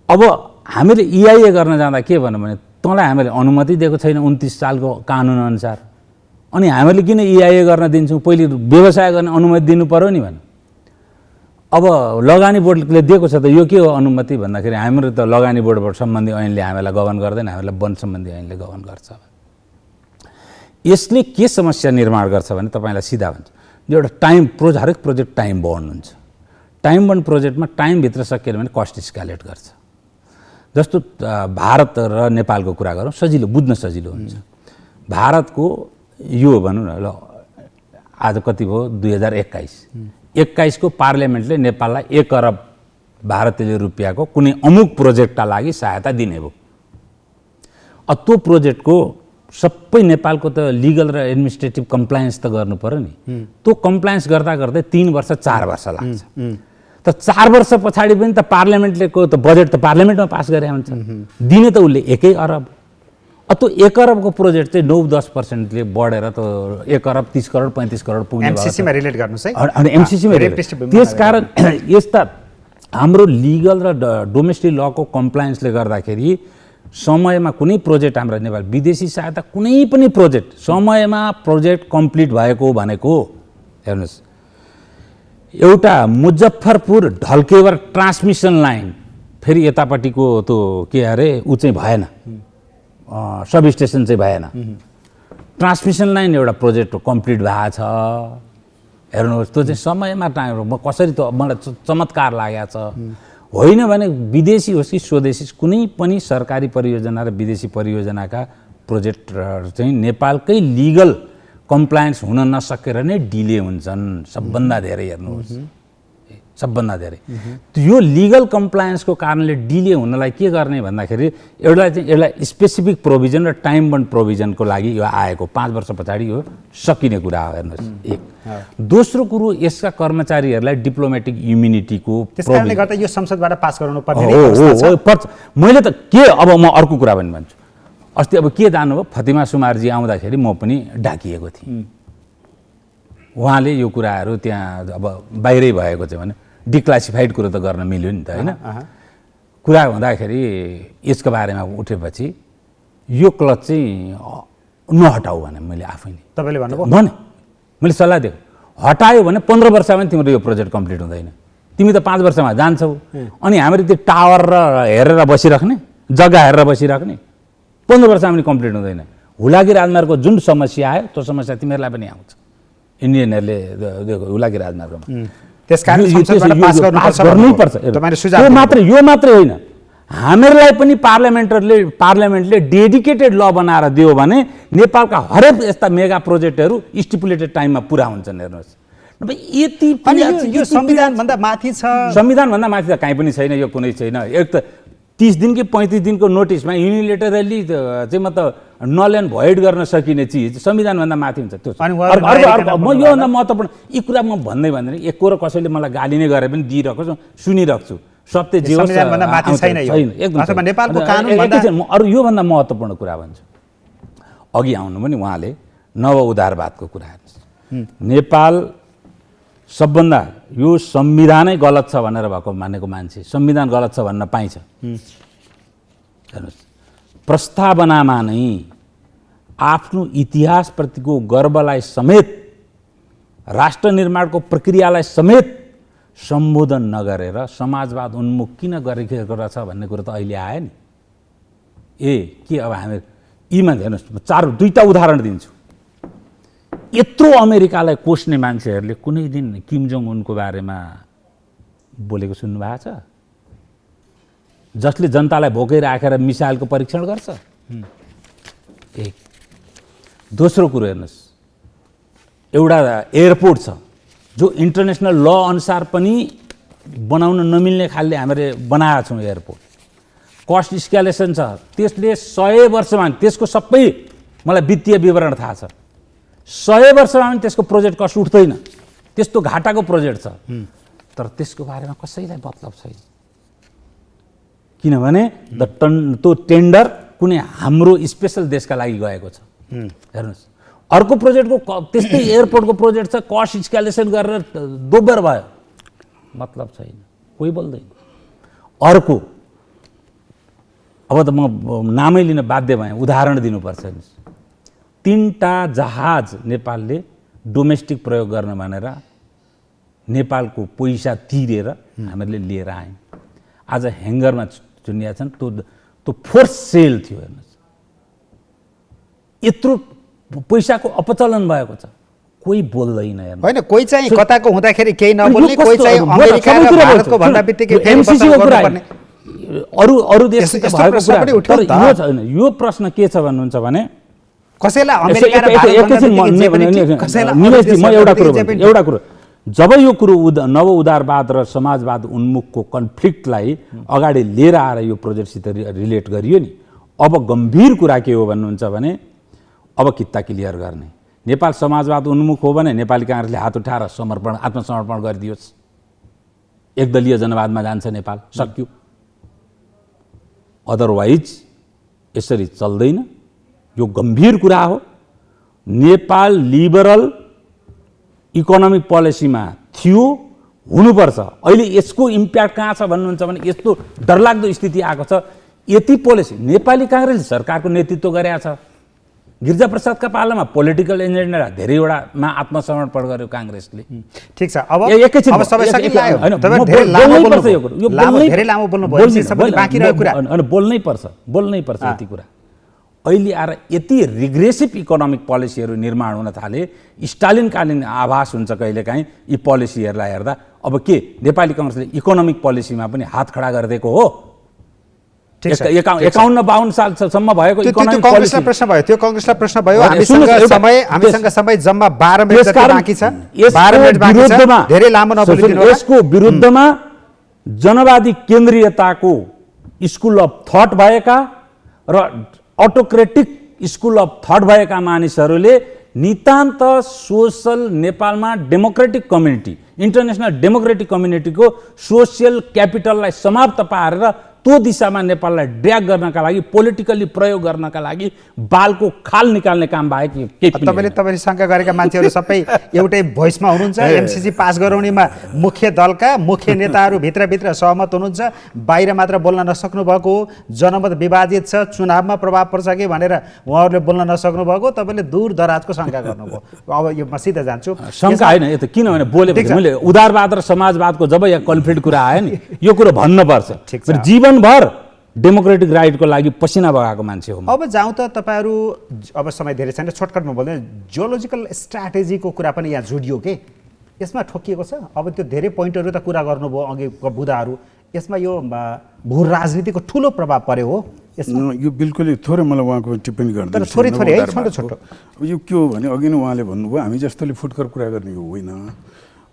अब हामीले EIA गर्न जाँदा के भन्नु भने तँलाई हामीले अनुमति दिएको छैन 29 सालको कानुन अनुसार, अनि हामीले किन EIA गर्न दिन्छौँ, पहिले व्यवसाय गर्ने अनुमति दिनु पर्यो नि भने। अब लगानी बोर्डले दिएको छ त यो के हो अनुमति भन्दाखेरि हाम्रो त लगानी बोर्डबाट सम्बन्धी ऐनले हामीलाई गभर्न गर्दैन, हामीलाई वन सम्बन्धी ऐनले गभर्न गर्छ। यसले के समस्या निर्माण गर्छ भने तपाईँलाई सिधा भन्छ, एउटा हरेक प्रोजेक्ट टाइम बाउन्ड हुन्छ। टाइम बाउन्ड प्रोजेक्टमा टाइमभित्र सकिएन भने कस्ट स्क्यालेट गर्छ। जस्तो भारत र नेपालको कुरा गरौँ, सजिलो बुझ्न सजिलो हुन्छ। भारतको यो भनौँ न, ल आज कति भयो 2021 को पार्लियामेन्टले नेपाललाई 1 अरब भारतीय रुपियाँको कुनै अमुक प्रोजेक्टका लागि सहायता दिने भयो। त्यो प्रोजेक्टको सबै नेपालको त लिगल र एडमिनिस्ट्रेटिभ कम्प्लायन्स त गर्नु पर्यो नि। त्यो कम्प्लायन्स गर्दा गर्दै 3 वर्ष 4 वर्ष लाग्छ। त 4 वर्ष पछाडि पनि त पार्लियामेन्टले त बजेट त पार्लियामेन्टमा पास गरे हुन्छ, दिने त उसले 1 अरब। त्यो 1 अरबको प्रोजेक्ट चाहिँ 9-10%ले बढेर त 1 अरब 30 करोड 35 करोड पुग्ने भयो। एमसीसीमा रिलेट गर्नुस् है। अनि एमसीसीमा त्यसकारण यस्ता हाम्रो लिगल र डोमेस्टिक लको कम्प्लायन्सले गर्दाखेरि समयमा कुनै प्रोजेक्ट हाम्रो नेपाल विदेशी सहायता कुनै पनि प्रोजेक्ट समयमा प्रोजेक्ट कम्प्लिट भएको भनेको हेर्नुहोस्, एउटा मुजफ्फरपुर ढल्केवर ट्रान्समिसन लाइन फेरि यतापट्टिको त्यो के अरे ऊ चाहिँ भएन, सब स्टेसन चाहिँ भएन। ट्रान्समिसन लाइन एउटा प्रोजेक्ट कम्प्लिट भएको छ। हेर्नुहोस् त्यो चाहिँ समयमा कसरी त मलाई चमत्कार लागेको छ। होइन भने विदेशी होस् कि स्वदेशी कुनै पनि सरकारी परियोजना र विदेशी परियोजनाका प्रोजेक्टहरू चाहिँ नेपालकै लिगल कम्प्लायन्स हुन नसकेर नै डिले हुन्छन्। सबभन्दा धेरै हेर्नुहोस्, सबभन्दा धेरै यो लिगल कम्प्लायन्सको कारणले डिले हुनलाई के गर्ने भन्दाखेरि एउटा स्पेसिफिक प्रोभिजन र टाइम बन्ड प्रोभिजनको लागि यो आएको 5 वर्ष पछाडि यो सकिने कुरा हो। हेर्नुहोस्, एक। दोस्रो कुरो, यसका कर्मचारीहरूलाई डिप्लोमेटिक इम्युनिटीको त्यसकारणले गर्दा यो संसदबाट पास गराउनु पर्ने पर्छ। मैले त के अब म अर्को कुरा पनि भन्छु। अस्ति अब के जानुभयो, फतिमा सुमारजी आउँदाखेरि म पनि ढाकिएको थिएँ। उहाँले यो कुराहरू त्यहाँ अब बाहिरै भएको चाहिँ भने डिक्लासिफाइड कुरो त गर्न मिल्यो नि त, होइन? कुरा हुँदाखेरि यसको बारेमा उठेपछि यो क्लच चाहिँ नहटाऊ भने मैले आफैले तपाईँले भन्नुभयो भने मैले सल्लाह दिएको, हटायो भने 15 वर्षमा तिम्रो यो प्रोजेक्ट कम्प्लिट हुँदैन। तिमी त 5 वर्षमा जान्छौ। अनि हाम्रो त्यो टावर र हेरेर बसिराख्ने, जग्गा हेरेर बसिराख्ने, 15 वर्षमा पनि कम्प्लिट हुँदैन। हुलाकी राजमार्गको जुन समस्या आयो त्यो समस्या तिमीहरूलाई पनि आउँछ। इन्डियनहरूले हुलाकी राजमार्गमा त्यसकारण संसदबाट पास गर्नुपर्छ। यो मात्रै होइन, हामीहरूलाई पनि पार्लियामेन्टले डेडिकेटेड ल बनाएर दियो भने नेपालका हरेक यस्ता मेगा प्रोजेक्टहरू स्टिपुलेटेड टाइममा पुरा हुन्छन्। हेर्नुहोस्, यति यो संविधानभन्दा माथि छ। संविधानभन्दा माथि त कहीँ पनि छैन, यो कुनै छैन। एक त 30 दिन कि 35 दिनको नोटिसमा युनिलेटरली चाहिँ म त नल एन्ड भोइड गर्न सकिने चिज संविधानभन्दा माथि हुन्छ। त्यो म योभन्दा महत्त्वपूर्ण यी कुरा म भन्दै भन्दैन। एक कोर कसैले मलाई गाली नै गरे पनि दिइरहेको छु, सुनिरहेको छु। सत्य जे होस् म अरू योभन्दा महत्त्वपूर्ण कुरा भन्छु। अघि आउनु पनि उहाँले नव उदारवादको कुरा हेर्नुहोस्। नेपाल सबभन्दा यो संविधानै गलत छ भनेर भएको मानेको मान्छे संविधान गलत छ भन्न पाइन्छ। हेर्नुहोस्, प्रस्तावनामा नै आफ्नो इतिहासप्रतिको गर्वलाई समेत, राष्ट्र निर्माणको प्रक्रियालाई समेत सम्बोधन नगरेर समाजवाद उन्मुख किन गरिरहेको रहेछ भन्ने कुरो त अहिले आयो नि। के अब हामी यीमा हेर्नुहोस्, 2टा उदाहरण दिन्छु। यत्रो अमेरिकालाई कोस्ने मान्छेहरूले कुनै दिन किम जोङ उनको बारेमा बोलेको सुन्नुभएको छ? जसले जनतालाई भोकै राखेर मिसाइलको परीक्षण गर्छ। एक। दोस्रो कुरो हेर्नुहोस्, एउटा एयरपोर्ट छ जो इन्टरनेसनल ल अनुसार पनि बनाउन नमिल्ने खालले हामीले बनाएका छौँ। एयरपोर्ट कस्ट स्क्यालेसन छ, त्यसले 100 वर्षमा त्यसको सबै मलाई वित्तीय विवरण थाहा छ। 100 वर्षमा पनि त्यसको प्रोजेक्ट कस्ट उठ्दैन, त्यस्तो घाटाको प्रोजेक्ट छ। तर त्यसको बारेमा कसैलाई मतलब छैन, किनभने त्यो टेन्डर कुनै हाम्रो स्पेसल देशका लागि गएको छ। हेर्नुहोस्, अर्को प्रोजेक्टको त्यस्तै एयरपोर्टको प्रोजेक्ट छ, कस्ट स्क्यालेसन गरेर दोब्बर भयो, मतलब छैन, कोही बोल्दैन। अर्को, अब त म नामै लिन बाध्य भएँ, उदाहरण दिनुपर्छ। 3टा जहाज नेपालले डोमेस्टिक प्रयोग गर्न भनेर नेपालको पैसा तिरेर हामीले लिएर आयौँ। आज ह्याङ्गरमा चुनिया छन्। त्यो फोर्स सेल थियो। हेर्नुहोस्, यत्रो पैसाको अपचलन भएको छ, कोही बोल्दैन। होइन, कोही चाहिँ कताको हुँदाखेरि केही नबोल्ने, कोही चाहिँ अमेरिका र भारतको भन्दा बित्तिकै एमसीसीको कुरा अरू अरू देशसित यस्तो भएको प्रश्न कुरा पनि उठ्यो तर नि त। यो छैन। यो प्रश्न के छ भन्नुहुन्छ भने कसैलाई अमेरिका र भारत एकैछिन भन्दा जे पनि ठिक, कसैलाई अरू निलेशजी, देश म भन्दा एउटा पनि कुरो जे भन्छु, पनि एउटा कुरो जब यो कुरो नव उदारवाद र समाजवाद उन्मुखको कन्फ्लिक्टलाई अगाडि लिएर आएर यो प्रोजेक्टसित रिलेट गरियो नि, अब गम्भीर कुरा के हो भन्नुहुन्छ भने अब कित्ता क्लियर गर्ने। नेपाल समाजवाद उन्मुख हो भने नेपाली काङ्ग्रेसले हात उठाएर आत्मसमर्पण गरिदियोस्, एकदलीय जनवादमा जान्छ नेपाल, सक्यो। अदरवाइज यसरी चल्दैन। यो गम्भीर कुरा हो। नेपाल लिबरल इकोनोमिक पोलिसीमा थियो, हुनुपर्छ। अहिले यसको इम्प्याक्ट कहाँ छ भन्नुहुन्छ भने यस्तो डरलाग्दो स्थिति आएको छ। यति पोलिसी नेपाली काङ्ग्रेसले सरकारको नेतृत्व गरेका छ। गिरिजाप्रसादका पालामा पोलिटिकल एजेन्डा धेरैवटामा आत्मसमर्पण गर्यो काङ्ग्रेसले। ठिक छ। अब एकैछिन अब सबै सकिलायो। होइन, तपाईँ म धेरै लामो बोल्नै पर्छ बोल्नु यो कुरो। यो धेरै लामो बोल्नु भयो। बोल्दिनँ, सबैले बाँकी रहेको कुरा अनि बोल्नै पर्छ यति कुरा। अहिले आएर यति रिग्रेसिभ इकोनोमिक पोलिसीहरू निर्माण हुन थाले, स्टालिनकालीन आभास हुन्छ कहिलेकाहीँ यी पोलिसीहरूलाई हेर्दा। अब के नेपाली काङ्ग्रेसले इकोनोमिक पोलिसीमा पनि हात खडा गरिदिएको हो? 51-52 सालसम्म भएको इकोनोमिक कांग्रेसलाई प्रश्न भयो, त्यो कांग्रेसलाई प्रश्न भयो। हामीसँग समय जम्मा 12 मिनेट जति बाँकी छ। 12 मिनेट बाँकी छ, धेरै लामो नबोलिदिनु होला। यसको विरुद्धमा जनवादी केन्द्रीयताको स्कुल अफ थट भएका र अटोक्रेटिक स्कुल अफ थट भएका मानिसहरूले नितान्त सोसल नेपालमा डेमोक्रेटिक कम्युनिटी, इन्टरनेसनल डेमोक्रेटिक कम्युनिटीको सोसियल क्यापिटललाई समाप्त पारेर त्यो दिशामा नेपाललाई ड्र्याग गर्नका लागि, पोलिटिकल्ली प्रयोग गर्नका लागि बालको खाल निकाल्ने काम बाहेक केही पनि तपाईले शङ्का गरेका मान्छेहरू सबै एउटै भोइसमा हुनुहुन्छ। एमसीसी पास गराउनेमा मुख्य दलका मुख्य नेताहरू भित्रभित्र सहमत हुनुहुन्छ, बाहिर मात्र बोल्न नसक्नु भएको हो। जनमत विभाजित छ, चुनावमा प्रभाव पर्छ कि भनेर उहाँहरूले बोल्न नसक्नु भएको। तपाईँले दूर दराजको शङ्का गर्नुभयो। अब यो म सिधा जान्छु। शङ्का होइन, यो त किनभने बोलेपछि मैले उदारवाद र समाजवादको जब यहाँ कन्फ्लिक्ट कुरा आयो नि, यो कुरो भन्नुपर्छ। जीवनभर डेमोक्रेटिक राइटको लागि पसिना बगाएको मान्छे हो। अब जाउँ त तपाईहरू, अब समय धेरै छैन, सर्टकटमा बोल्दैन। जियोलोजिकल स्ट्राटेजीको कुरा पनि यहाँ जोडियो के, यसमा ठोकिएको छ। अब त्यो धेरै पोइन्टहरू त कुरा गर्नुभयो अघिको बुदाहरू, यसमा यो भू राजनीतिको ठुलो प्रभाव पर्यो हो यसमा? यो बिल्कुलै थोरै मलाई उहाँको टिप्पणी गर्दैन, तर थोरै है, छोटो छोटो। यो के हो भने अघि नै उहाँले भन्नुभयो हामी जस्तोले फुटकर कुरा गर्ने हो, होइन।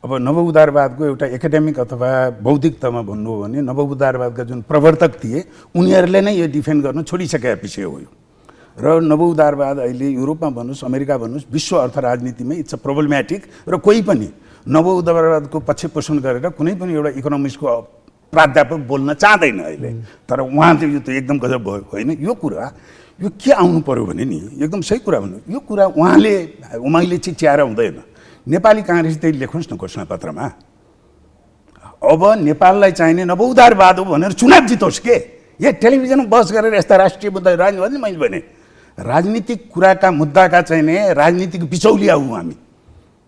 अब नव उदारवादको एउटा एकाडेमिक अथवा बौद्धिकतामा भन्नु हो भने नव उदारवादका जुन प्रवर्तक थिए उनीहरूले नै यो डिफेन्ड गर्न छोडिसकेका विषय हो यो। र नव उदारवाद अहिले युरोपमा भन्नुहोस्, अमेरिका भन्नुहोस्, विश्व अर्थ राजनीतिमै इट्स अ प्रोब्लमेटिक। र कोही पनि नव उदारवादको पक्ष पोषण गरेर कुनै पनि एउटा इकोनोमिक्सको प्राध्यापक बोल्न चाहँदैन अहिले। तर उहाँ चाहिँ यो त एकदम गजब भयो, होइन। यो कुरा यो के आउनु पर्यो भने नि, एकदम सही कुरा भन्नु, यो कुरा उहाँले चिच्याएर हुँदैन। नेपाली काङ्ग्रेस त्यही लेख्नुहोस् न घोषणापत्रमा, अब नेपाललाई चाहिने नव उदारवाद हो भनेर चुनाव जितोस् के। यहाँ टेलिभिजनमा बहस गरेर यस्ता राष्ट्रिय मुद्दा राजनीति मैले भने राजनीतिक कुराका मुद्दाका चाहिने राजनीतिक बिचौलिया हौँ हामीले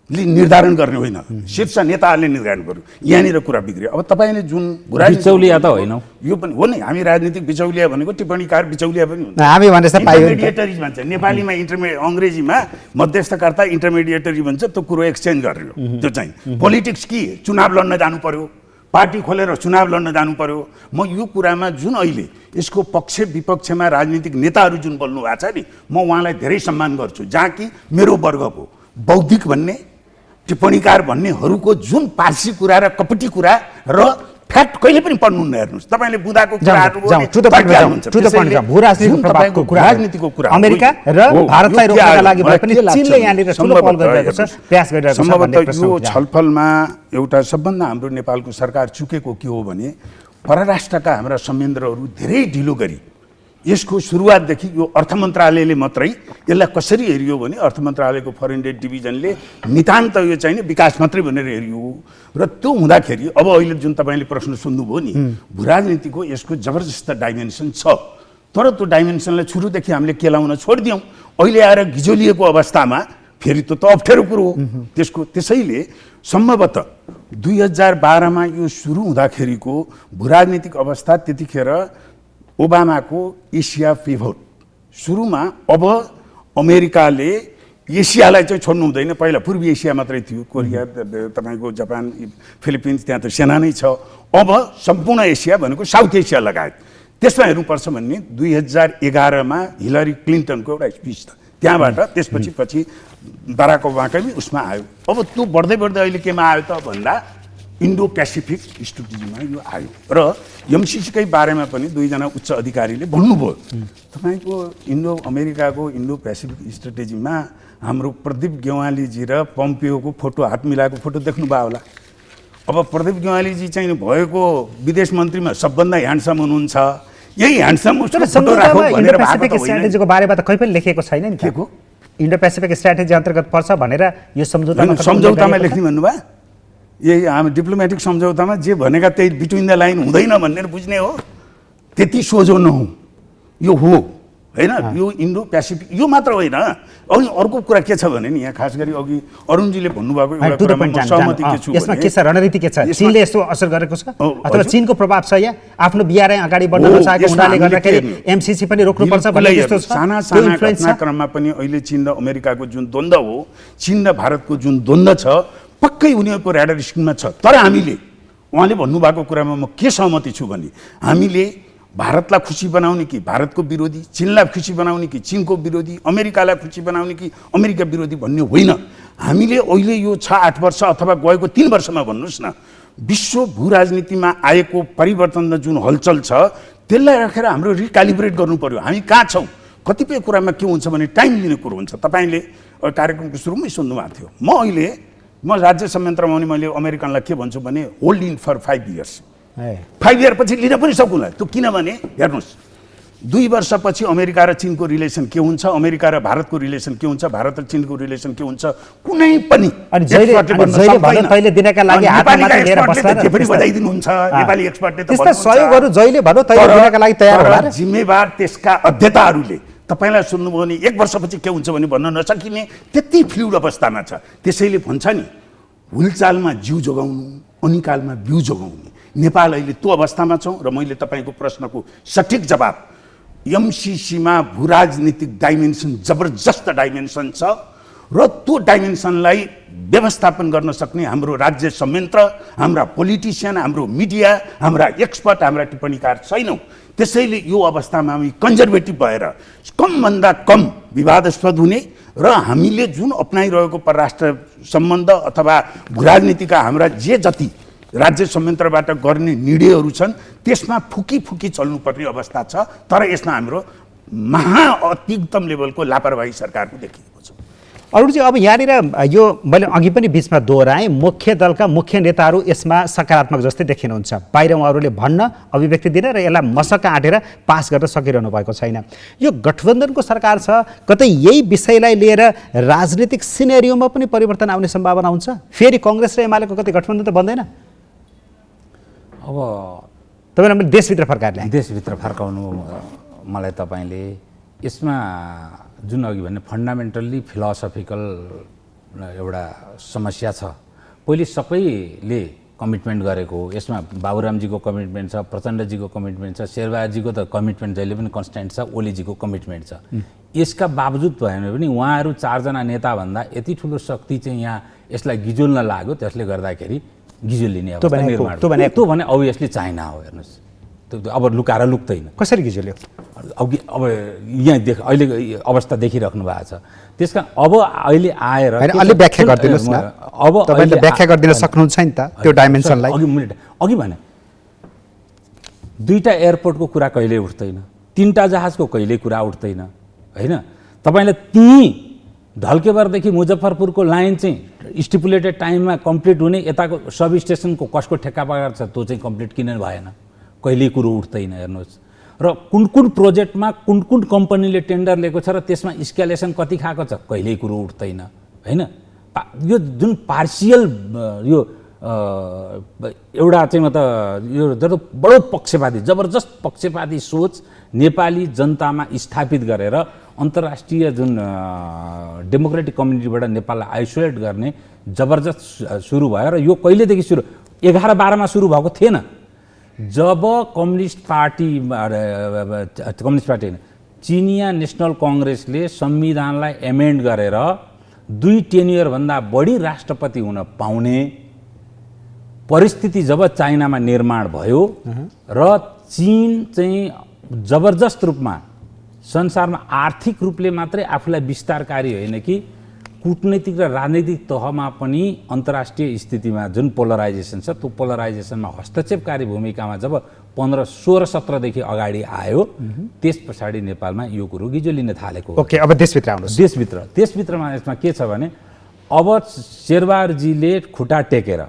निर्धारण गर्ने होइन, शीर्ष नेताहरूले निर्धारण गर्नु। यहाँनिर कुरा बिग्रियो। अब तपाईँले जुन बिचौलिया त होइन, यो पनि हो नि। हामी राजनीतिक बिचौलिया भनेको टिप्पणीकार बिचौलिया पनि हुन्छ। हामी भने जस्तो पाइयो इन्टरमिडिएटरी भन्छ नेपालीमा, अङ्ग्रेजीमा मध्यस्थकर्ता इन्टरमिडिएटरी भन्छ। त्यो कुरो एक्सचेन्ज गर्ने हो। त्यो चाहिँ पोलिटिक्स कि चुनाव लड्न जानु पर्यो, पार्टी खोलेर चुनाव लड्न जानु पर्यो। म यो कुरामा जुन अहिले यसको पक्ष विपक्षमा राजनीतिक नेताहरू जुन बोल्नु भएको छ नि, म उहाँलाई धेरै सम्मान गर्छु। जहाँ कि मेरो वर्गको बौद्धिक भन्ने, टिप्पणीकार भन्नेहरूको जुन पार्सी कुरा र कपटी कुरा र फ्याक्ट कहिले पनि पढ्नुहुन्न। हेर्नुहोस् तपाईँले बुदाको राजनीतिको कुरा, अमेरिका र भारतलाई रोक्नका लागि पनि चीनले यहाँनिर ठुलो पहल गरिरहेको छ, प्रयास गरिरहेको छ। सम्भवतः यो छलफलमा एउटा सबभन्दा हाम्रो नेपालको सरकार चुकेको के हो भने परराष्ट्रका हाम्रा संयन्त्रहरू धेरै ढिलो गरी यसको सुरुवातदेखि यो अर्थ मन्त्रालयले मात्रै यसलाई कसरी हेरियो भने अर्थ मन्त्रालयको फरेन डेट डिभिजनले नितान्त यो चाहिँ विकास मात्रै भनेर हेरियो। र त्यो हुँदाखेरि अब अहिले जुन तपाईँले प्रश्न सोध्नुभयो नि, भूराजनीतिको यसको जबरजस्त डाइमेन्सन छ। तर त्यो डाइमेन्सनलाई सुरुदेखि हामीले केलाउन छोडिदियौँ। अहिले आएर गिजोलिएको अवस्थामा फेरि त्यो त अप्ठ्यारो कुरो हो त्यसको। त्यसैले सम्भवतः 2012मा यो सुरु हुँदाखेरिको भूराजनीतिक अवस्था त्यतिखेर ओबामाको एसिया पिभोट सुरुमा, अब अमेरिकाले एसियालाई चाहिँ छोड्नु हुँदैन। पहिला पूर्वी एसिया मात्रै थियो, कोरिया, तपाईँको जापान, फिलिपिन्स, त्यहाँ त सेना नै छ। अब सम्पूर्ण एसिया भनेको साउथ एसिया लगायत त्यसमा हेर्नुपर्छ भन्ने 2011मा हिलरी क्लिन्टनको एउटा स्पिच छ, त्यहाँबाट त्यसपछि बराक ओबामाकै उसमा आयो। अब त्यो बढ्दै बढ्दै अहिले केमा आयो त भन्दा इन्डो पेसिफिक स्ट्रेटेजीमा यो आयो। र एमसिसीकै बारेमा पनि दुईजना उच्च अधिकारीले भन्नुभयो, तपाईँको इन्डो अमेरिकाको इन्डो पेसिफिक स्ट्रेटेजीमा हाम्रो प्रदीप गेवालीजी र पम्पियोको फोटो, हात मिलाएको फोटो देख्नुभयो होला। अब प्रदीप गेवालीजी चाहिँ भएको विदेश मन्त्रीमा सबभन्दा ह्यान्डसम हुनुहुन्छ, यही ह्यान्डसम फोटो राखौ भनेर पेसिफिक स्ट्र्याटेजीको बारेमा त कहीँ पनि लेखेको छैन नि। के को इन्डो पेसिफिक स्ट्र्याटेजी अन्तर्गत पर्छ भनेर यो सम्झौतामा लेख्ने भन्नुभयो। यही हामी डिप्लोमेटिक सम्झौतामा जे भनेका त्यही बिट्विन द लाइन हुँदैन भनेर बुझ्ने हो, त्यति सोझो नहो। यो हो होइन, यो इन्डो पेसिफिक यो मात्र होइन। अनि अर्को कुरा के छ भने नि, यहाँ खास गरी अघि अरुणजीले भन्नुभएको एउटा कुरामा म सहमति के छु। यसमा के छ, रणनीति के छ? चीनले यस्तो असर गरेको छ अथवा चीनको प्रभाव छ या आफ्नो बिआरआई अगाडि बढ्न नसकेको हुनाले गर्दाखेरि एमसिसी पनि रोक्नुपर्छ भन्ने जस्तो छ? साना साना घटनाक्रममा पनि अहिले चीन र अमेरिकाको जुन द्वन्द्व हो, चीन र भारतको जुन द्वन्द्व छ, पक्कै उनीहरूको र्याडर स्क्रिनमा छ। तर हामीले उहाँले भन्नुभएको कुरामा म के सहमति छु भने, हामीले भारतलाई खुसी बनाउने कि भारतको विरोधी, चीनलाई खुसी बनाउने कि चीनको विरोधी, अमेरिकालाई खुसी बनाउने कि अमेरिका विरोधी भन्ने होइन। हामीले अहिले यो 6-8 वर्ष अथवा गएको 3 वर्षमा भन्नुहोस् न, विश्व भू राजनीतिमा आएको परिवर्तन जुन हलचल छ त्यसलाई राखेर हाम्रो रिक्यालिब्रेट गर्नु पर्यो। हामी कहाँ छौँ, कतिपय कुरामा के हुन्छ भने टाइम लिने कुरो हुन्छ। तपाईँले कार्यक्रमको सुरुमै सुन्नुभएको थियो, म राज्य संयन्त्रमा आउने मैले अमेरिकनलाई के भन्छु भने hold in for 5 years. 5 year पछि लिन पनि सक्नुला त्यो, किनभने हेर्नुहोस् 2 वर्षपछि अमेरिका र चीनको रिलेसन के हुन्छ, अमेरिका र भारतको रिलेसन के हुन्छ, भारत र चीनको रिलेसन के हुन्छ, कुनै पनि तैले दिनका लागि हातमा मात्र लिएर बस्ला के पनि बजाइदिनुहुन्छ। नेपाली एक्सपर्टले त त्यस्ता सहयोगहरू जहिले भन्नु तैले दिनका लागि तयार होला। जिम्मेवार त्यसका अध्येताहरूले तपाईलाई सुन्नुभयो भने 1 वर्षपछि के हुन्छ भने भन्न नसकिने त्यति फ्लुइड अवस्थामा छ। त्यसैले भन्छ नि, हुलचालमा जिउ जोगाउनु, अनिकालमा बिउ जोगाउनु। नेपाल अहिले त्यो अवस्थामा छौँ र मैले तपाईँको प्रश्नको सठिक जवाब, एमसिसीमा भू राजनीतिक डाइमेन्सन जबरजस्त डाइमेन्सन छ र त्यो डाइमेन्सनलाई व्यवस्थापन गर्न सक्ने हाम्रो राज्य संयन्त्र, हाम्रा पोलिटिसियन, हाम्रो मिडिया, हाम्रा एक्सपर्ट, हाम्रा टिप्पणीकार छैनौँ। त्यसैले यो अवस्थामा हामी कन्जर्भेटिभ भएर कमभन्दा कम विवादास्पद हुने र हामीले जुन अपनाइरहेको परराष्ट्र सम्बन्ध अथवा भू राजनीतिका हाम्रा जे जति राज्य संयन्त्रबाट गर्ने निर्णयहरू छन् त्यसमा फुकी चल्नुपर्ने अवस्था छ। तर यसमा हाम्रो अत्युत्तम लेभलको लापरवाही सरकारको देखिएको छ। अरुणजी, अब यहाँनिर यो मैले अघि पनि बिचमा दोहोऱ्याएँ, मुख्य दलका मुख्य नेताहरू यसमा सकारात्मक जस्तै देखिनुहुन्छ। बाहिर उहाँहरूले भन्न, अभिव्यक्ति दिन र यसलाई मसक्क आँटेर पास गर्न सकिरहनु भएको छैन। यो गठबन्धनको सरकार छ, कतै यही विषयलाई लिएर राजनीतिक सिनेरियोमा पनि परिवर्तन आउने सम्भावना हुन्छ? फेरि कङ्ग्रेस र एमालेको कतै गठबन्धन त बन्दैन? अब तपाईँले देशभित्र फर्काउनु मलाई तपाईँले यसमा जुन अघि भने फन्डामेन्टल्ली फिलोसफिकल एउटा समस्या छ। पहिले सबैले कमिटमेन्ट गरेको, यसमा बाबुरामजीको कमिटमेन्ट छ, प्रचण्डजीको कमिटमेन्ट छ, शेरबहादुरजीको त कमिटमेन्ट जहिले पनि कन्स्ट्यान्ट छ, ओलीजीको कमिटमेन्ट छ। यसका बावजुद भएन पनि उहाँहरू 4 जना नेताभन्दा यति ठुलो शक्ति चाहिँ यहाँ यसलाई गिजोल्न लाग्यो, त्यसले गर्दाखेरि गिजोलिने अवस्था निर्माण त्यो भने अभियसली चाइना हो। हेर्नुहोस्, त्यो अब लुकाएर लुक्दैन। कसरी गिजोल्यो? अब यहाँ अहिले अवस्था देखिराख्नु भएको छ। त्यसका अब अहिले आएर अलि व्याख्या गरिदिनुहोस् न। अब तपाईँले व्याख्या गरिदिन सक्नुहुन्छ नि त त्यो डाइमेन्सनलाई? अघि भने 2टा एयरपोर्टको कुरा कहिल्यै उठ्दैन, 3टा जहाजको कहिल्यै कुरा उठ्दैन होइन। तपाईँलाई त्यहीँ ढल्केबरदेखि मुजफ्फरपुरको लाइन चाहिँ स्टिपुलेटेड टाइममा कम्प्लिट हुने, यताको सब स्टेसनको कसको ठेक्का पाएर छ त्यो चाहिँ कम्प्लिट किन भएन, कहिल्यै कुरो उठ्दैन। हेर्नुहोस्, र कुन प्रोजेक्टमा कुन कम्पनीले टेन्डर लिएको छ र त्यसमा स्केलेसन कति खाएको छ, कहिल्यै कुरो उठ्दैन होइन। यो जुन पार्सियल यो एउटा चाहिँ म त यो बडो पक्षपाती, जबरजस्त पक्षपाती सोच नेपाली जनतामा स्थापित गरेर अन्तर्राष्ट्रिय जुन डेमोक्रेटिक कम्युनिटीबाट नेपाललाई आइसोलेट गर्ने जबरजस्त सुरु भयो। र यो कहिलेदेखि सुरु, 11-12मा सुरु भएको थिएन। जब कम्युनिस्ट पार्टी होइन, चिनिया नेसनल कङ्ग्रेसले संविधानलाई एमेन्ड गरेर 2 टेन्युअरभन्दा बढी राष्ट्रपति हुन पाउने परिस्थिति जब चाइनामा निर्माण भयो र चीन चाहिँ जबरजस्त रूपमा संसारमा आर्थिक रूपले मात्रै आफूलाई विस्तारकारी होइन कि कूटनीतिक र राजनीतिक तहमा पनि अन्तर्राष्ट्रिय स्थितिमा जुन पोलराइजेसन छ त्यो पोलराइजेसनमा हस्तक्षेपकारी भूमिकामा जब 15, 16, 17 अगाडि आयो त्यस पछाडि नेपालमा यो कुरो गिजो लिन थालेको हो। ओके, अब देशभित्र आउनुहोस्। देशभित्रमा यसमा के छ भने अब शेरबहादुरजीले खुट्टा टेकेर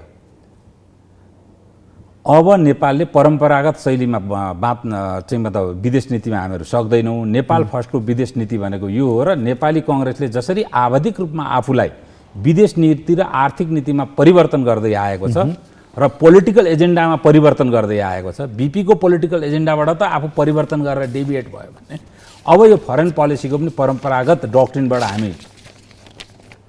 अब नेपालले परम्परागत शैलीमा बाँच्न चाहिँ मतलब विदेश नीतिमा हामीहरू सक्दैनौँ। नेपाल फर्स्टको विदेश नीति भनेको यो हो र नेपाली कङ्ग्रेसले जसरी आवधिक रूपमा आफूलाई विदेश नीति र आर्थिक नीतिमा परिवर्तन गर्दै आएको छ र पोलिटिकल एजेन्डामा परिवर्तन गर्दै आएको छ, बीपीको पोलिटिकल एजेन्डाबाट त आफू परिवर्तन गरेर डेभिएट भयो भने अब यो फरेन पोलिसीको पनि परम्परागत डक्ट्रिनबाट हामी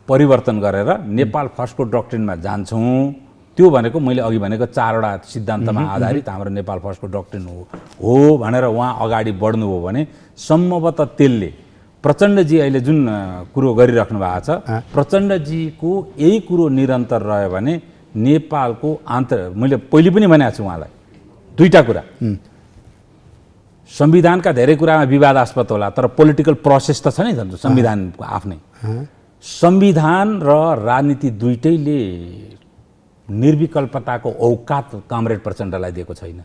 परिवर्तन गरेर नेपाल फर्स्टको डक्ट्रिनमा जान्छौँ। त्यो भनेको मैले अघि भनेको 4वटा सिद्धान्तमा आधारित हाम्रो नेपाल फर्स्टको डक्ट्रिन हो भनेर उहाँ अगाडि बढ्नुभयो भने सम्भवतः त्यसले प्रचण्डजी अहिले जुन कुरो गरिराख्नु भएको छ, प्रचण्डजीको यही कुरो निरन्तर रह्यो भने नेपालको मैले पहिले पनि भनेको छु उहाँलाई 2टा कुरा, संविधानका धेरै कुरामा विवादास्पद होला तर पोलिटिकल प्रोसेस त छ नि संविधानको आफ्नै। संविधान र राजनीति दुइटैले निर्विकल्पताको औकात कमरेड प्रचण्डलाई दिएको छैन।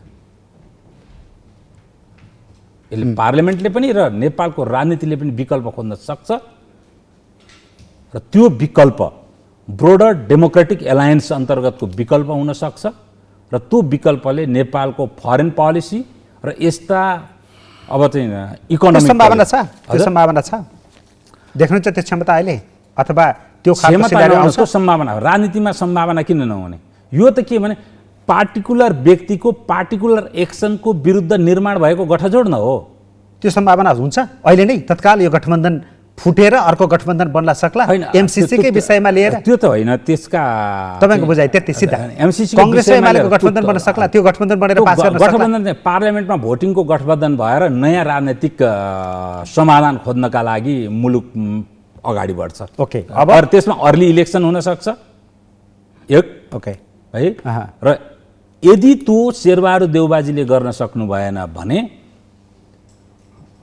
यसले पार्लियामेन्टले पनि र नेपालको राजनीतिले पनि विकल्प खोज्न सक्छ र त्यो विकल्प ब्रोडर डेमोक्रेटिक एलायन्स अन्तर्गतको विकल्प हुन सक्छ र त्यो विकल्पले नेपालको फरेन पोलिसी र यस्ता अब चाहिँ इकोनोमिक सम्भावना छ देख्नुहुन्छ त्यो क्षमता अहिले अथवा त्यो सम्भावना हो। राजनीतिमा सम्भावना किन नहुने? यो त के भने पार्टिकुलर व्यक्तिको पार्टिकुलर एक्सनको विरुद्ध निर्माण भएको गठजोड न हो। त्यो सम्भावना हुन्छ अहिले नै तत्काल यो गठबन्धन फुटेर अर्को गठबन्धन बन्न सक्ला एमसीसीकै विषयमा लिएर? त्यो त होइन, त्यसका तपाईको बुझाइ त्यति सिधा एमसीसी कांग्रेस र एमालेको गठबन्धन बन्न सक्ला, त्यो गठबन्धन बनेर पास गर्न सक्ला। गठबन्धन चाहिँ पार्लियामेन्टमा भोटिङको गठबन्धन भएर नयाँ राजनीतिक समाधान खोज्नका लागि मुलुक अगाडि बढ्छ। ओके, अब त्यसमा अर्ली इलेक्सन हुन सक्छ एक, ओके है, र यदि त्यो शेरबहादुर देउबाजीले गर्न सक्नु भएन भने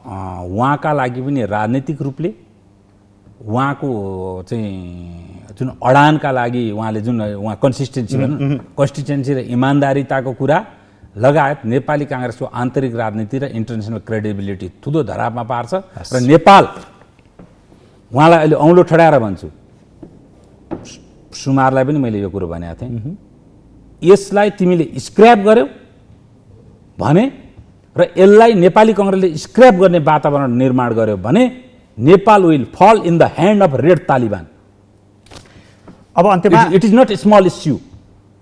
उहाँका लागि पनि राजनीतिक रूपले उहाँको चाहिँ जुन अडानका लागि उहाँले जुन उहाँ कन्सिस्टेन्सी र इमान्दारिताको कुरा लगायत नेपाली काङ्ग्रेसको आन्तरिक राजनीति र इन्टरनेसनल क्रेडिबिलिटी ठुलो धरापमा पार्छ र नेपाल उहाँलाई अहिले औँलो ठडाएर भन्छु, सुमारलाई पनि मैले यो कुरो भनेको थिएँ, यसलाई तिमीले स्क्रैप गर्यौ भने र यसलाई नेपाली कङ्ग्रेसले स्क्रैप गर्ने वातावरण निर्माण गर्यो भने Nepal will fall in the hand of red Taliban. अब अन्त्यमा it is not a small issue.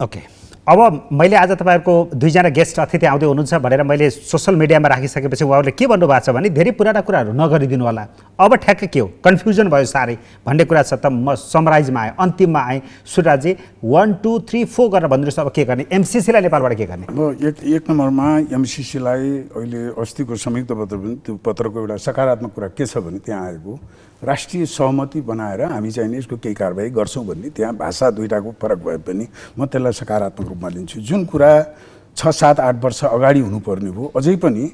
Okay, अब मैले आज तपाईँहरूको 2जना गेस्ट अतिथि आउँदै हुनुहुन्छ भनेर मैले सोसल मिडियामा राखिसकेपछि उहाँहरूले के भन्नुभएको छ भने धेरै पुराना कुराहरू नगरिदिनु होला, अब ठ्याक्कै के हो कन्फ्युजन भयो साह्रै भन्ने कुरा छ। त म समराइजमा आएँ, अन्तिममा आएँ। सुराजी 1, 2, 3, 4 गरेर भनिदिनुहोस् अब के गर्ने, एमसीसीलाई नेपालबाट के गर्ने? अब एक नम्बरमा एमसीसीलाई अहिले अस्तिको संयुक्त पत्र पनि त्यो पत्रको एउटा सकारात्मक कुरा के छ भने त्यहाँ आएको राष्ट्रिय सहमति बनाएर हामी चाहिँ यसको केही कारबाही गर्छौँ भन्ने, त्यहाँ भाषा 2टाको फरक भए पनि म त्यसलाई सकारात्मक रूपमा लिन्छु। जुन कुरा 6, 7, 8 वर्ष अगाडि हुनुपर्ने भयो अझै पनि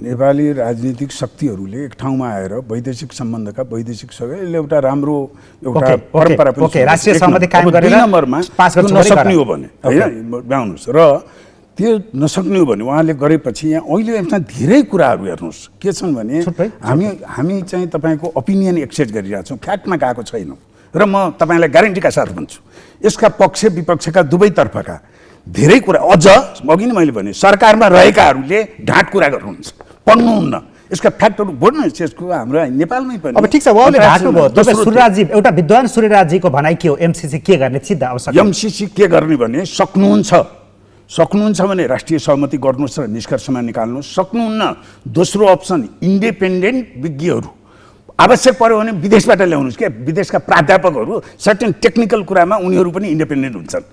नेपाली राजनीतिक शक्तिहरूले एक ठाउँमा आएर वैदेशिक सम्बन्धका वैदेशिक यसले एउटा राम्रो एउटा परम्परा पनि राष्ट्रिय सहमति कायम गरेर 2 नम्बरमा नसक्ने हो भने होइन ब्याउनुहोस् र त्यो नसक्ने हो भने उहाँले गरेपछि यहाँ अहिले यसमा धेरै कुराहरू हेर्नुहोस् के छन् भने हामी चाहिँ तपाईँको ओपिनियन एक्सेप्ट गरिरहेछौँ, फ्याक्टमा गएको छैनौँ र म तपाईँलाई ग्यारेन्टीका साथ भन्छु यसका पक्ष विपक्षका दुवैतर्फका धेरै कुरा अझ अघि नै मैले भने सरकारमा रहेकाहरूले ढाँट कुरा गर्नुहुन्छ, पढ्नुहुन्न, यसका फ्याक्टहरू बोल्नु यसको हाम्रो नेपालमै पनि। अब ठिक छ, उहाँले ढाँट्नुभयो। तपाईँ सूर्यराजी एउटा विद्वान सूर्यराजीको भनाइ के हो, एमसीसी के गर्ने सिधा आवश्यक? एमसीसी के गर्ने भने सक्नुहुन्छ भने राष्ट्रिय सहमति गर्नुहोस् र निष्कर्षमा निकाल्नुहोस्, सक्नुहुन्न दोस्रो अप्सन इन्डिपेन्डेन्ट विज्ञहरू आवश्यक पर्यो भने विदेशबाट ल्याउनुहोस्। के विदेशका प्राध्यापकहरू सर्टेन टेक्निकल कुरामा उनीहरू पनि इन्डिपेन्डेन्ट हुन्छन्,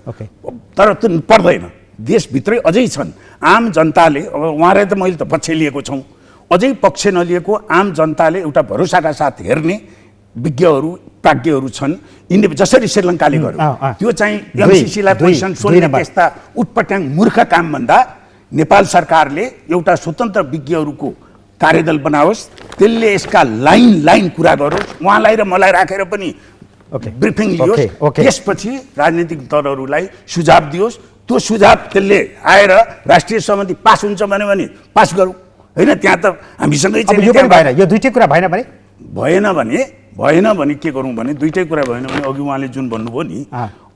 तर त्यो पर्दैन। देशभित्रै अझै छन् आम जनताले, अब उहाँले त मैले त पक्ष लिएको छौँ, अझै पक्ष नलिएको आम जनताले एउटा भरोसाका साथ हेर्ने विज्ञहरू प्राज्ञहरू छन्, यिनले जसरी श्रीलङ्काले गर्यो त्यो चाहिँ एमसिसीलाई पोजिसन सोध्ने त्यस्ता उटपट्याङ मूर्ख कामभन्दा नेपाल सरकारले एउटा स्वतन्त्र विज्ञहरूको कार्यदल बनाओस्, त्यसले यसका लाइन कुरा गरोस्, उहाँलाई र मलाई राखेर पनि ब्रिफिङ लियोस्, त्यसपछि राजनीतिक दलहरूलाई सुझाव दियोस्, त्यो सुझाव त्यसले आएर राष्ट्रिय सहमति पास हुन्छ भने पास गरौँ, होइन? त्यहाँ त हामीसँगै चाहिँ यो पनि भएन, यो दुईटै कुरा भएन भने के गरौँ भने दुईटै कुरा भएन भने अघि उहाँले जुन भन्नुभयो नि,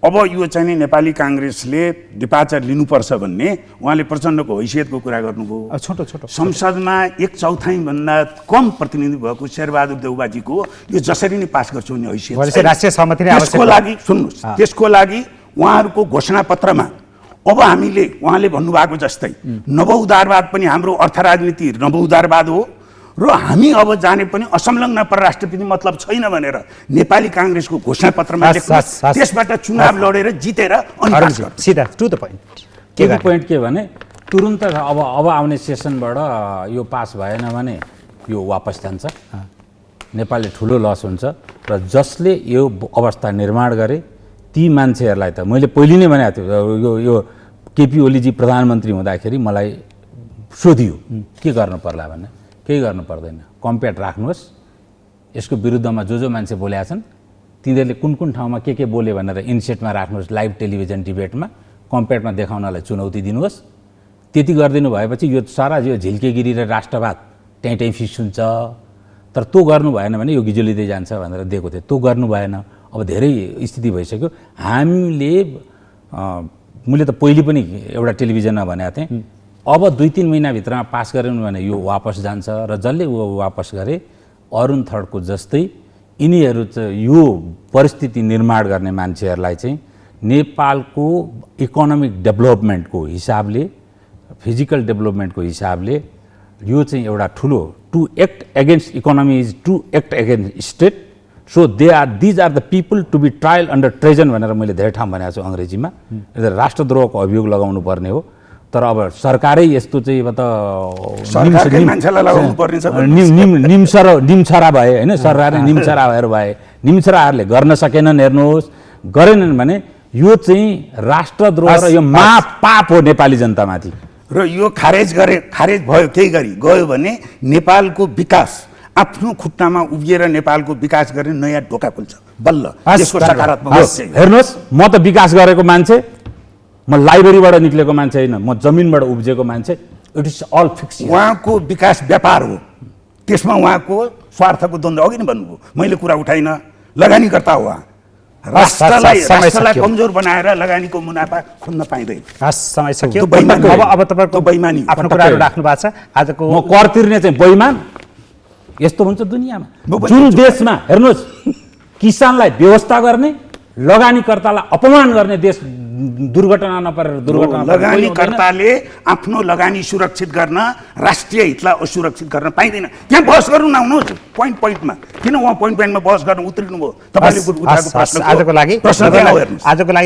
अब यो चाहिँ नि नेपाली काङ्ग्रेसले डिपार्चर लिनुपर्छ भन्ने उहाँले प्रचण्डको हैसियतको कुरा गर्नुभयो। छोटो संसदमा 1/4 भन्दा कम प्रतिनिधि भएको शेरबहादुर देउबाजीको यो जसरी नै पास गर्छु भन्ने हैसियत राष्ट्रिय सहमति नै आवश्यक। त्यसको लागि सुन्नुहोस्, त्यसको लागि उहाँहरूको घोषणापत्रमा अब हामीले उहाँले भन्नुभएको जस्तै नवउदारवाद पनि हाम्रो अर्थ राजनीति नवउदारवाद हो र हामी अब जाने पनि असंलग्न परराष्ट्रविधि मतलब छैन भनेर नेपाली काङ्ग्रेसको घोषणापत्रमा त्यसबाट चुनाव लडेर जितेर सिधा टु द पोइन्ट। के पोइन्ट के भने तुरुन्त अब आउने सेसनबाट यो पास भएन भने यो वापस जान्छ, नेपालले ठुलो लस हुन्छ र जसले यो अवस्था निर्माण गरे ती मान्छेहरूलाई त मैले पहिले नै भनेको थियो, यो केपी ओलीजी प्रधानमन्त्री हुँदाखेरि मलाई सोधियो के गर्नु पर्ला भने, केही गर्नु पर्दैन, कम्पेट राख्नुहोस्, यसको विरुद्धमा जो मान्छे बोलेका छन् तिनीहरूले कुन ठाउँमा के बोले भनेर इनसेटमा राख्नुहोस्, लाइभ टेलिभिजन डिबेटमा कम्पेटमा देखाउनलाई चुनौती दिनुहोस्। त्यति गरिदिनु भएपछि यो सारा यो झिल्केगिरी र राष्ट्रवाद त्यहीँ फिक्स हुन्छ। तर त्यो गर्नु भएन भने यो गिजुलिँदै जान्छ भनेर दिएको थियो, त्यो गर्नु भएन। अब धेरै स्थिति भइसक्यो। मैले त पहिले पनि एउटा टेलिभिजनमा भनेको थिएँ, अब 2-3 महिनाभित्रमा पास गऱ्यौँ भने यो वापस जान्छ र जसले वापस गरे अरुण थडको जस्तै यिनीहरू चाहिँ यो परिस्थिति निर्माण गर्ने मान्छेहरूलाई चाहिँ नेपालको इकोनोमिक डेभलपमेन्टको हिसाबले, फिजिकल डेभलपमेन्टको हिसाबले यो चाहिँ एउटा ठुलो to act against economy is to act against state, so these are the people to be trial under treason भनेर मैले धेरै ठाउँ भनेको छु अङ्ग्रेजीमा। राष्ट्रद्रोहको अभियोग लगाउनु पर्ने हो। तर अब सरकारै यस्तो चाहिँ अब त निमछरा भए होइन, सरकारले निमछरा भएर भए, निमछराहरूले गर्न सकेनन्, हेर्नुहोस्, गरेनन् भने यो चाहिँ राष्ट्रद्रोह र यो महापाप हो नेपाली जनतामाथि। र यो खारेज भयो केही गरी गयो भने नेपालको विकास आफ्नो खुट्टामा उभिएर नेपालको विकास गर्ने नयाँ ढोका खुल्छ बल्ल। यसको सकारात्मक हेर्नुहोस्, म त विकास गरेको मान्छे, म लाइब्रेरीबाट निक्लेको मान्छे होइन, म जमिनबाट उब्जेको मान्छे। It is all fix. उहाँको विकास व्यापार हो, त्यसमा उहाँको स्वार्थको द्वन्द्व अघि नै भन्नुभयो, मैले कुरा उठाइन। लगानीकर्ता हो उहाँ, राष्ट्रलाई कमजोर बनाएर लगानीको मुनाफा खोज्न पाइँदैन। समय सक्यो। अब तपाईँको बेइमानी आफ्नो कुराहरू राख्नु भएको छ। आजको म कर तिर्ने चाहिँ बेइमान यस्तो हुन्छ दुनियाँमा। जुन देशमा हेर्नुहोस् किसानलाई व्यवस्था गर्ने, लगानीकर्तालाई अपमान गर्ने देश दुर्घटना नपरेर लगानीकर्ताले आफ्नो लगानी सुरक्षित गर्न राष्ट्रिय हितलाई असुरक्षित गर्न पाइँदैन। त्यहाँ बहस गर्नु नआउनुहोस् पोइन्टमा। किन उहाँ पोइन्टमा बहस गर्न उत्रिनु भयो? आजको लागि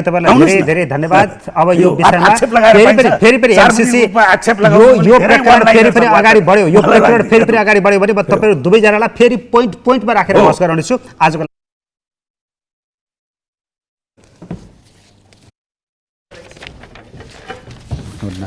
तपाईँलाई धेरै धन्यवाद। अब यो विषयमा फेरि एमसिसी यो प्रकरण फेरि अगाडि बढ्यो, यो प्रकरण फेरि अगाडि बढ्यो भने म तपाईँहरू दुवैजनालाई फेरि पोइन्टमा राखेर बहस गराउनेछु। आजको हुन्न।